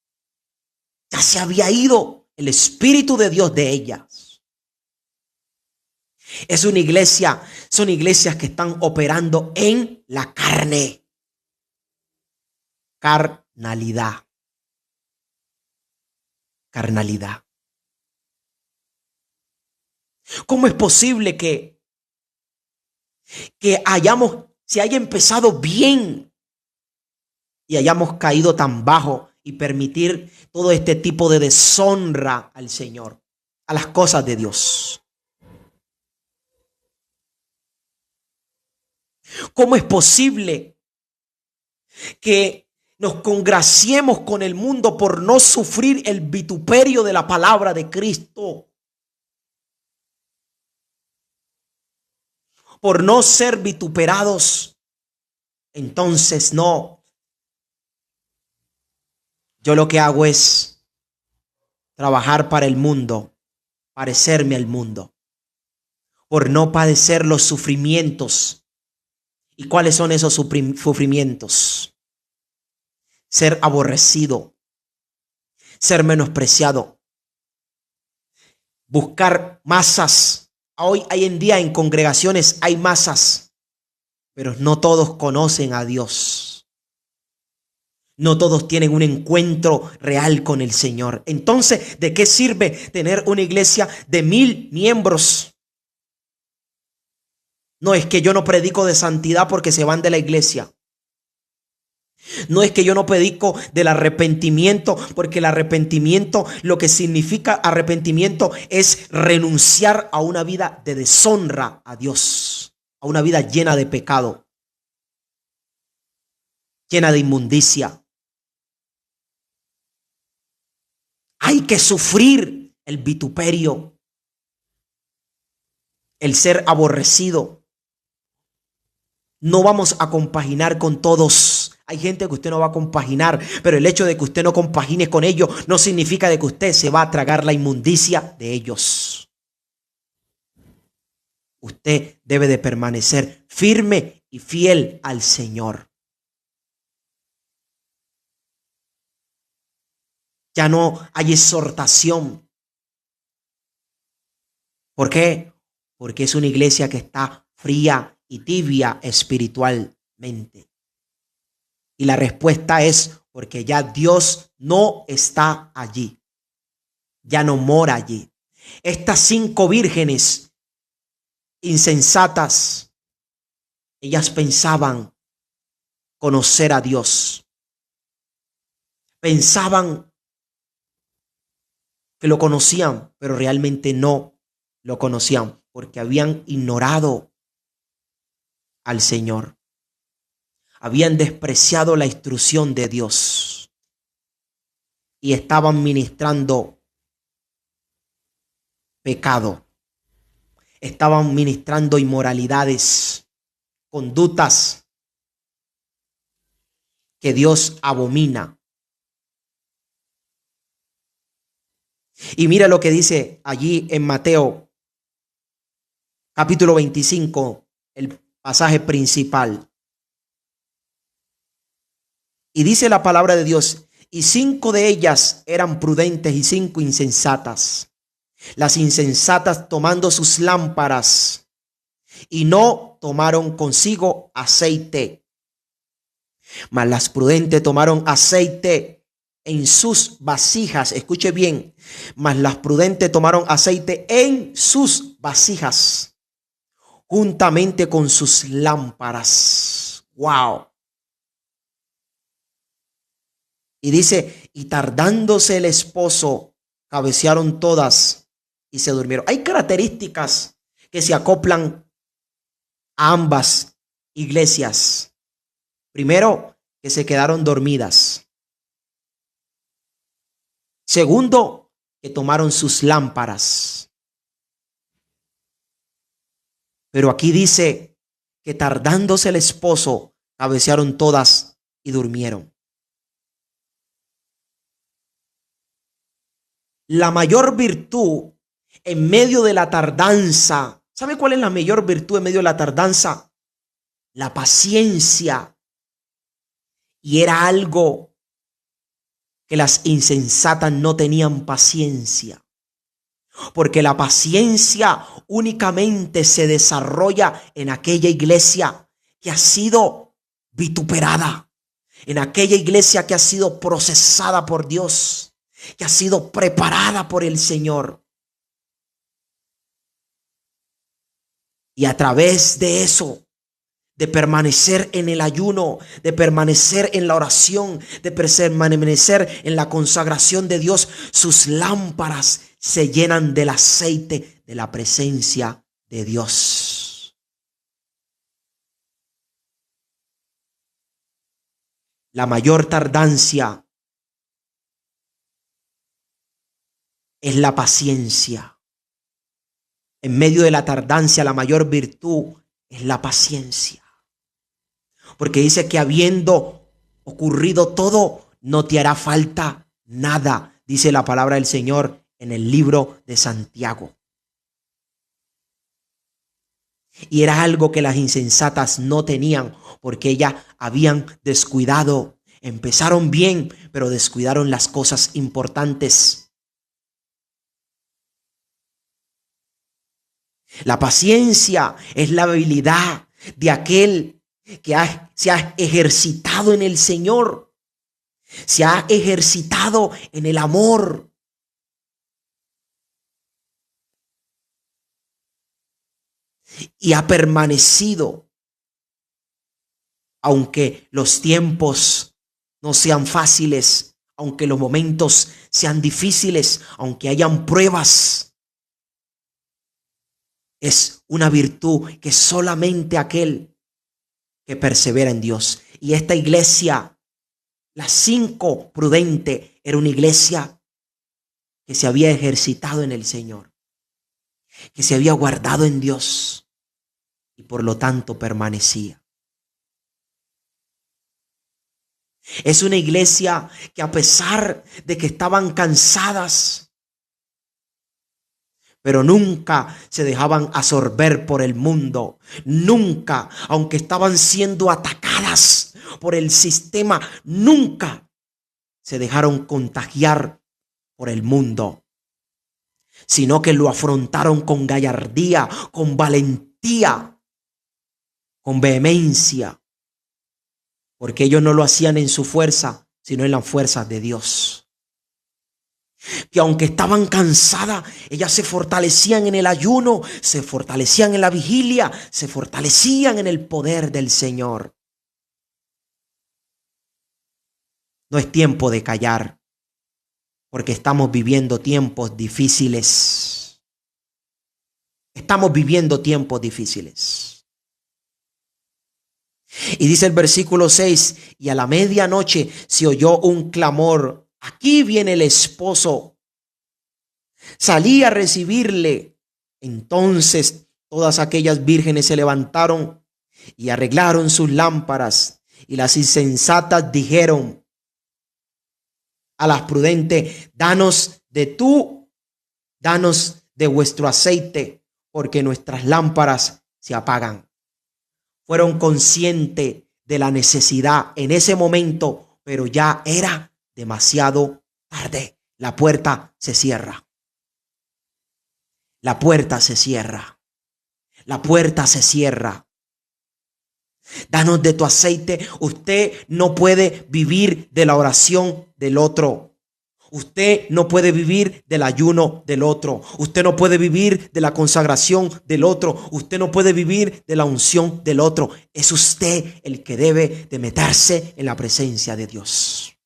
Ya se había ido el Espíritu de Dios de ellas. Es una iglesia, son iglesias que están operando en la carne. Carnalidad. Carnalidad. ¿Cómo es posible que se haya empezado bien y hayamos caído tan bajo y permitir todo este tipo de deshonra al Señor, a las cosas de Dios? ¿Cómo es posible que nos congraciemos con el mundo por no sufrir el vituperio de la palabra de Cristo, por no ser vituperados. Entonces no, yo lo que hago es trabajar para el mundo, parecerme al mundo, por no padecer los sufrimientos. ¿Y cuáles son esos sufrimientos? Ser aborrecido, ser menospreciado, buscar masas. Hoy en día en congregaciones hay masas, pero no todos conocen a Dios. No todos tienen un encuentro real con el Señor. Entonces, ¿de qué sirve tener una iglesia de 1000 miembros? No es que yo no predico de santidad porque se van de la iglesia. No es que yo no predico del arrepentimiento, porque el arrepentimiento, lo que significa arrepentimiento es renunciar a una vida de deshonra a Dios, a una vida llena de pecado, llena de inmundicia. Hay que sufrir el vituperio, el ser aborrecido. No vamos a compaginar con todos. Hay gente que usted no va a compaginar, pero el hecho de que usted no compagine con ellos no significa de que usted se va a tragar la inmundicia de ellos. Usted debe de permanecer firme y fiel al Señor. Ya no hay exhortación. ¿Por qué? Porque es una iglesia que está fría y tibia espiritualmente. Y la respuesta es porque ya Dios no está allí. Ya no mora allí. Estas 5 vírgenes insensatas, ellas pensaban conocer a Dios. Pensaban que lo conocían, pero realmente no lo conocían porque habían ignorado al Señor. Habían despreciado la instrucción de Dios y estaban ministrando pecado. Estaban ministrando inmoralidades, conductas que Dios abomina. Y mira lo que dice allí en Mateo capítulo 25, el pasaje principal. Y dice la palabra de Dios, y 5 de ellas eran prudentes y 5 insensatas. Las insensatas tomando sus lámparas y no tomaron consigo aceite, mas las prudentes tomaron aceite en sus vasijas. Escuche bien, mas las prudentes tomaron aceite en sus vasijas, juntamente con sus lámparas. ¡Wow! Y dice, y tardándose el esposo, cabecearon todas y se durmieron. Hay características que se acoplan a ambas iglesias. Primero, que se quedaron dormidas. Segundo, que tomaron sus lámparas. Pero aquí dice que tardándose el esposo, cabecearon todas y durmieron. La mayor virtud en medio de la tardanza. ¿Sabe cuál es la mayor virtud en medio de la tardanza? La paciencia. Y era algo que las insensatas no tenían paciencia. Porque la paciencia únicamente se desarrolla en aquella iglesia que ha sido vituperada. En aquella iglesia que ha sido procesada por Dios, que ha sido preparada por el Señor. Y a través de eso, de permanecer en el ayuno, de permanecer en la oración, de permanecer en la consagración de Dios, sus lámparas se llenan del aceite de la presencia de Dios. La mayor tardancia es la paciencia. En medio de la tardancia, la mayor virtud es la paciencia. Porque dice que habiendo ocurrido todo, no te hará falta nada, dice la palabra del Señor en el libro de Santiago. Y era algo que las insensatas no tenían, porque ellas habían descuidado. Empezaron bien, pero descuidaron las cosas importantes. La paciencia es la habilidad de aquel que se ha ejercitado en el Señor, se ha ejercitado en el amor. Y ha permanecido, aunque los tiempos no sean fáciles, aunque los momentos sean difíciles, aunque hayan pruebas. Es una virtud que solamente aquel que persevera en Dios. Y esta iglesia, las 5 prudente, era una iglesia que se había ejercitado en el Señor, que se había guardado en Dios y por lo tanto permanecía. Es una iglesia que, a pesar de que estaban cansadas, pero nunca se dejaban absorber por el mundo. Nunca, aunque estaban siendo atacadas por el sistema, nunca se dejaron contagiar por el mundo, sino que lo afrontaron con gallardía, con valentía, con vehemencia, porque ellos no lo hacían en su fuerza, sino en las fuerzas de Dios. Que aunque estaban cansadas, ellas se fortalecían en el ayuno, se fortalecían en la vigilia, se fortalecían en el poder del Señor. No es tiempo de callar, porque estamos viviendo tiempos difíciles. Estamos viviendo tiempos difíciles. Y dice el versículo 6, y a la medianoche se oyó un clamor: aquí viene el esposo. Salí a recibirle. Entonces todas aquellas vírgenes se levantaron y arreglaron sus lámparas. Y las insensatas dijeron a las prudentes: danos de vuestro aceite, porque nuestras lámparas se apagan. Fueron conscientes de la necesidad en ese momento, pero ya era demasiado tarde. La puerta se cierra. La puerta se cierra. La puerta se cierra. Danos de tu aceite. Usted no puede vivir de la oración del otro. Usted no puede vivir del ayuno del otro. Usted no puede vivir de la consagración del otro. Usted no puede vivir de la unción del otro. Es usted el que debe de meterse en la presencia de Dios.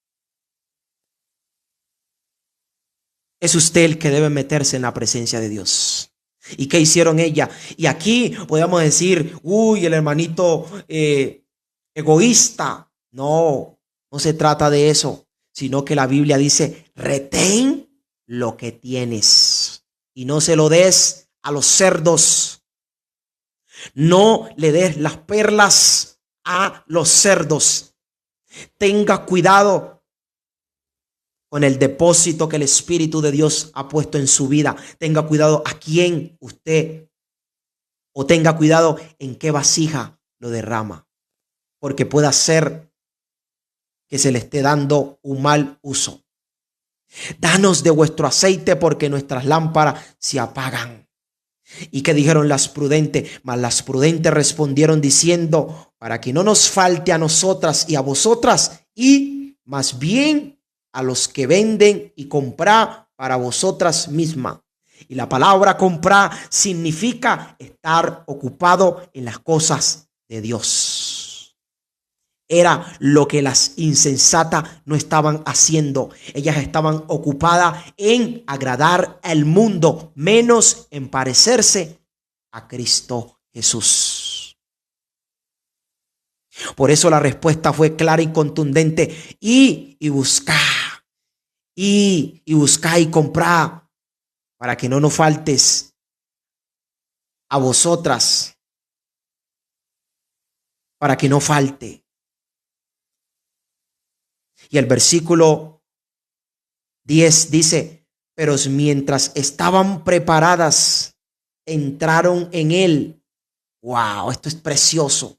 Es usted el que debe meterse en la presencia de Dios. ¿Y qué hicieron ellas? Y aquí podemos decir: uy, el hermanito egoísta. No, no se trata de eso, sino que la Biblia dice: retén lo que tienes y no se lo des a los cerdos. No le des las perlas a los cerdos. Tenga cuidado con el depósito que el Espíritu de Dios ha puesto en su vida. Tenga cuidado a quién usted, o tenga cuidado en qué vasija lo derrama, porque puede ser que se le esté dando un mal uso. Danos de vuestro aceite, porque nuestras lámparas se apagan. ¿Y qué dijeron las prudentes? Mas las prudentes respondieron diciendo: para que no nos falte a nosotras y a vosotras, y más bien a los que venden y comprar para vosotras mismas. Y la palabra comprar significa estar ocupado en las cosas de Dios. Era lo que las insensatas no estaban haciendo. Ellas estaban ocupadas en agradar al mundo, menos en parecerse a Cristo Jesús. Por eso la respuesta fue clara y contundente. Y buscá, y buscá y comprá, para que no nos faltes a vosotras, para que no falte. Y el versículo 10 dice, pero mientras estaban preparadas, entraron en él. Wow, esto es precioso.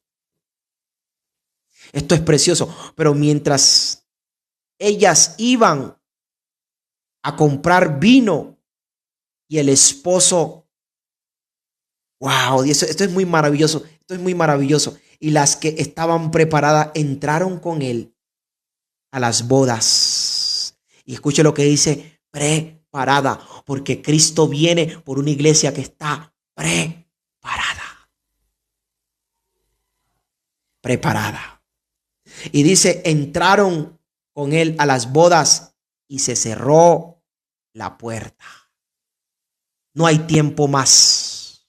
Esto es precioso. Pero mientras ellas iban a comprar vino y el esposo, wow, esto es muy maravilloso. Esto es muy maravilloso. Y las que estaban preparadas entraron con él a las bodas. Y escuche lo que dice, preparada, porque Cristo viene por una iglesia que está preparada. Preparada. Y dice, entraron con él a las bodas y se cerró la puerta. No hay tiempo más.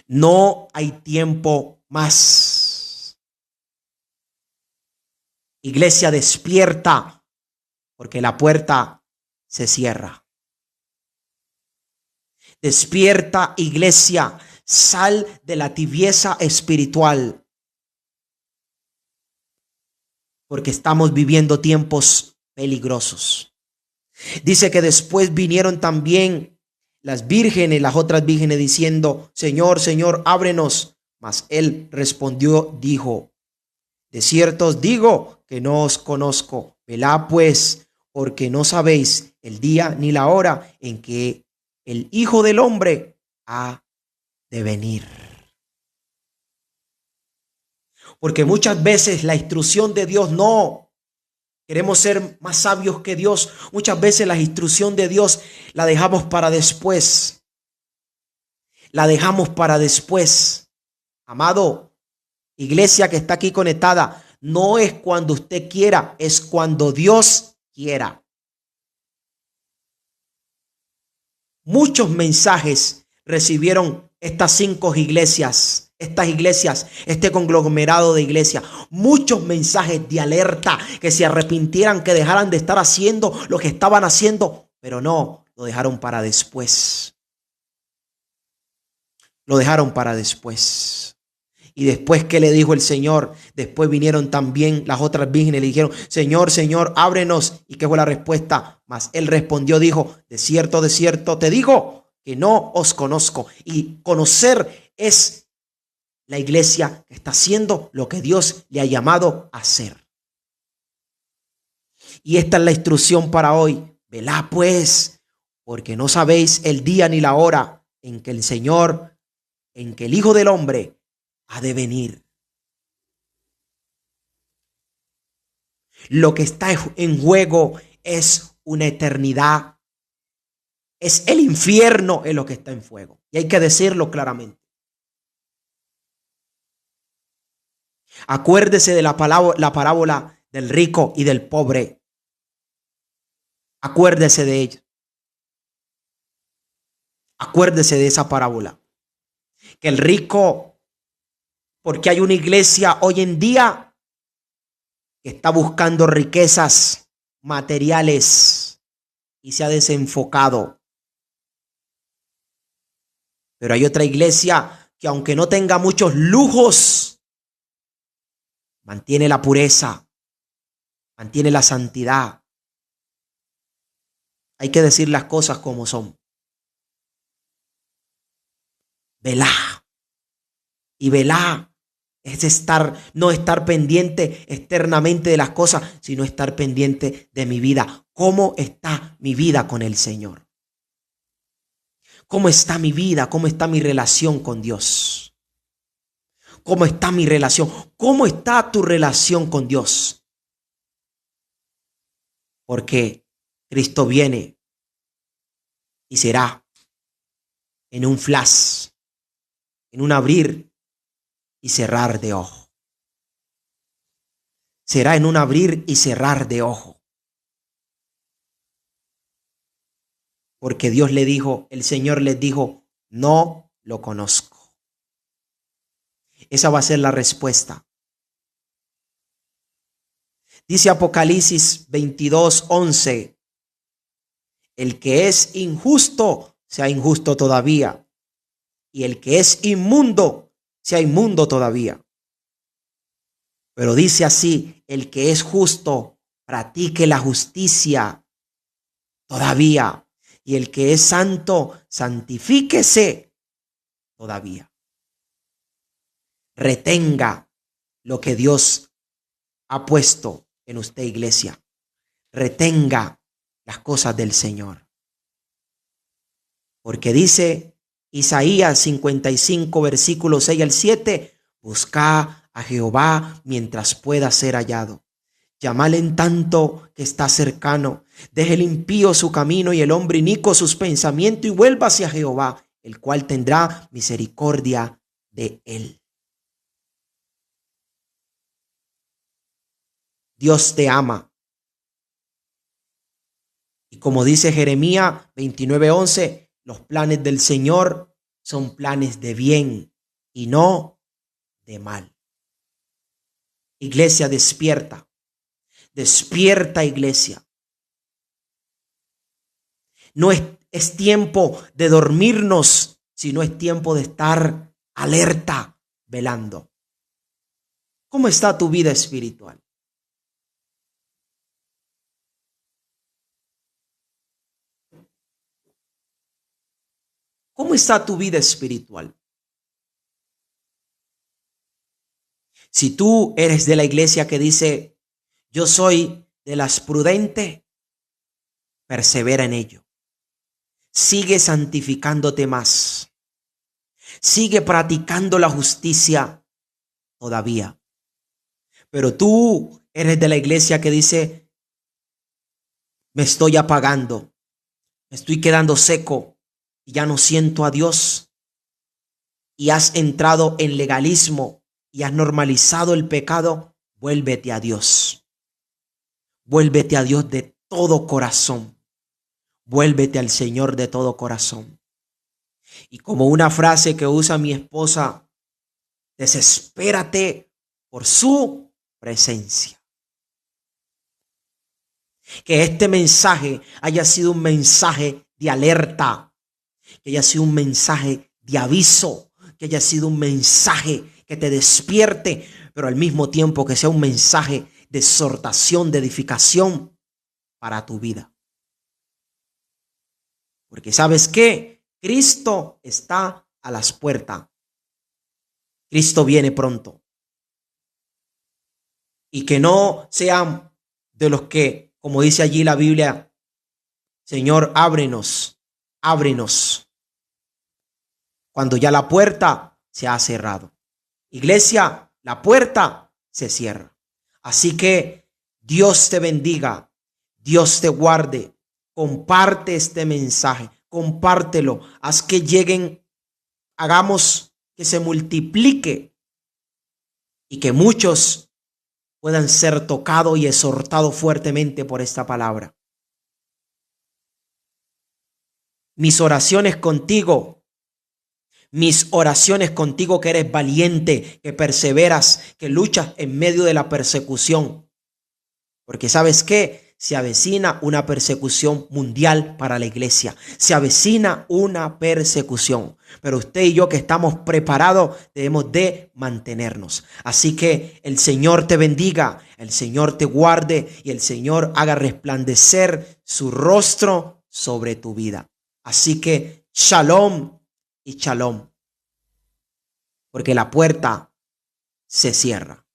No hay tiempo más. Iglesia, despierta, porque la puerta se cierra. Despierta, iglesia, sal de la tibieza espiritual, porque estamos viviendo tiempos peligrosos. Dice que después vinieron también las vírgenes, las otras vírgenes, diciendo, Señor, Señor, ábrenos. Mas él respondió, dijo, de cierto os digo que no os conozco. Velad pues, porque no sabéis el día ni la hora en que el Hijo del Hombre ha de venir. Porque muchas veces la instrucción de Dios no. Queremos ser más sabios que Dios. Muchas veces la instrucción de Dios la dejamos para después. La dejamos para después. Amado, iglesia que está aquí conectada, no es cuando usted quiera, es cuando Dios quiera. Muchos mensajes recibieron estas 5 iglesias. Estas iglesias, este conglomerado de iglesias, muchos mensajes de alerta, que se arrepintieran, que dejaran de estar haciendo lo que estaban haciendo, pero no, lo dejaron para después. Lo dejaron para después. Y después que le dijo el Señor, después vinieron también las otras vírgenes y le dijeron, Señor, Señor, ábrenos. ¿Y qué fue la respuesta? Mas él respondió, dijo, de cierto te digo que no os conozco. Y conocer es la iglesia que está haciendo lo que Dios le ha llamado a hacer. Y esta es la instrucción para hoy. Velad pues, porque no sabéis el día ni la hora en que el Señor, en que el Hijo del Hombre ha de venir. Lo que está en juego es una eternidad. Es el infierno en lo que está en fuego. Y hay que decirlo claramente. Acuérdese de la parábola del rico y del pobre. Acuérdese de ella. Acuérdese de esa parábola. Que el rico, porque hay una iglesia hoy en día que está buscando riquezas materiales y se ha desenfocado. Pero hay otra iglesia que, aunque no tenga muchos lujos, mantiene la pureza, mantiene la santidad. Hay que decir las cosas como son. Velá. Y velá es no estar pendiente externamente de las cosas, sino estar pendiente de mi vida. ¿Cómo está mi vida con el Señor? ¿Cómo está mi vida? ¿Cómo está mi relación con Dios? ¿Cómo está mi relación? ¿Cómo está tu relación con Dios? Porque Cristo viene y será en un flash, en un abrir y cerrar de ojo. Será en un abrir y cerrar de ojo. Porque Dios le dijo, el Señor les dijo, no lo conozco. esa va a ser la respuesta. Dice Apocalipsis 22:11, el que es injusto, sea injusto todavía, y el que es inmundo, sea inmundo todavía. Pero dice así, el que es justo, practique la justicia todavía, y el que es santo, santifíquese todavía. Retenga lo que Dios ha puesto en usted, iglesia. Retenga las cosas del Señor. Porque dice Isaías 55, versículos 6 al 7, buscad a Jehová mientras pueda ser hallado. Llamadle en tanto que está cercano. Deje el impío su camino y el hombre inicuo sus pensamientos y vuelva hacia Jehová, el cual tendrá misericordia de él. Dios te ama. Y como dice Jeremías 29:11, los planes del Señor son planes de bien y no de mal. Iglesia, despierta. Despierta, iglesia. No es tiempo de dormirnos, sino es tiempo de estar alerta, velando. ¿Cómo está tu vida espiritual? ¿Cómo está tu vida espiritual? Si tú eres de la iglesia que dice, yo soy de las prudentes, persevera en ello. Sigue santificándote más. Sigue practicando la justicia todavía. Pero tú eres de la iglesia que dice, me estoy apagando, me estoy quedando seco y ya no siento a Dios. Y has entrado en legalismo y has normalizado el pecado. Vuélvete a Dios. Vuélvete a Dios de todo corazón. Vuélvete al Señor de todo corazón. Y como una frase que usa mi esposa, desespérate por su presencia. Que este mensaje haya sido un mensaje de alerta, que haya sido un mensaje de aviso, que haya sido un mensaje que te despierte, pero al mismo tiempo que sea un mensaje de exhortación, de edificación para tu vida. Porque ¿sabes qué? Cristo está a las puertas. Cristo viene pronto. Y que no sean de los que, como dice allí la Biblia, Señor, ábrenos, ábrenos, cuando ya la puerta se ha cerrado. Iglesia, la puerta se cierra. Así que Dios te bendiga, Dios te guarde. Comparte este mensaje, compártelo, haz que lleguen, hagamos que se multiplique y que muchos puedan ser tocados y exhortados fuertemente por esta palabra. Mis oraciones contigo que eres valiente, que perseveras, que luchas en medio de la persecución. Porque ¿sabes qué? Se avecina una persecución mundial para la iglesia. Se avecina una persecución. Pero usted y yo que estamos preparados debemos de mantenernos. Así que el Señor te bendiga, el Señor te guarde y el Señor haga resplandecer su rostro sobre tu vida. Así que shalom y shalom. Porque la puerta se cierra.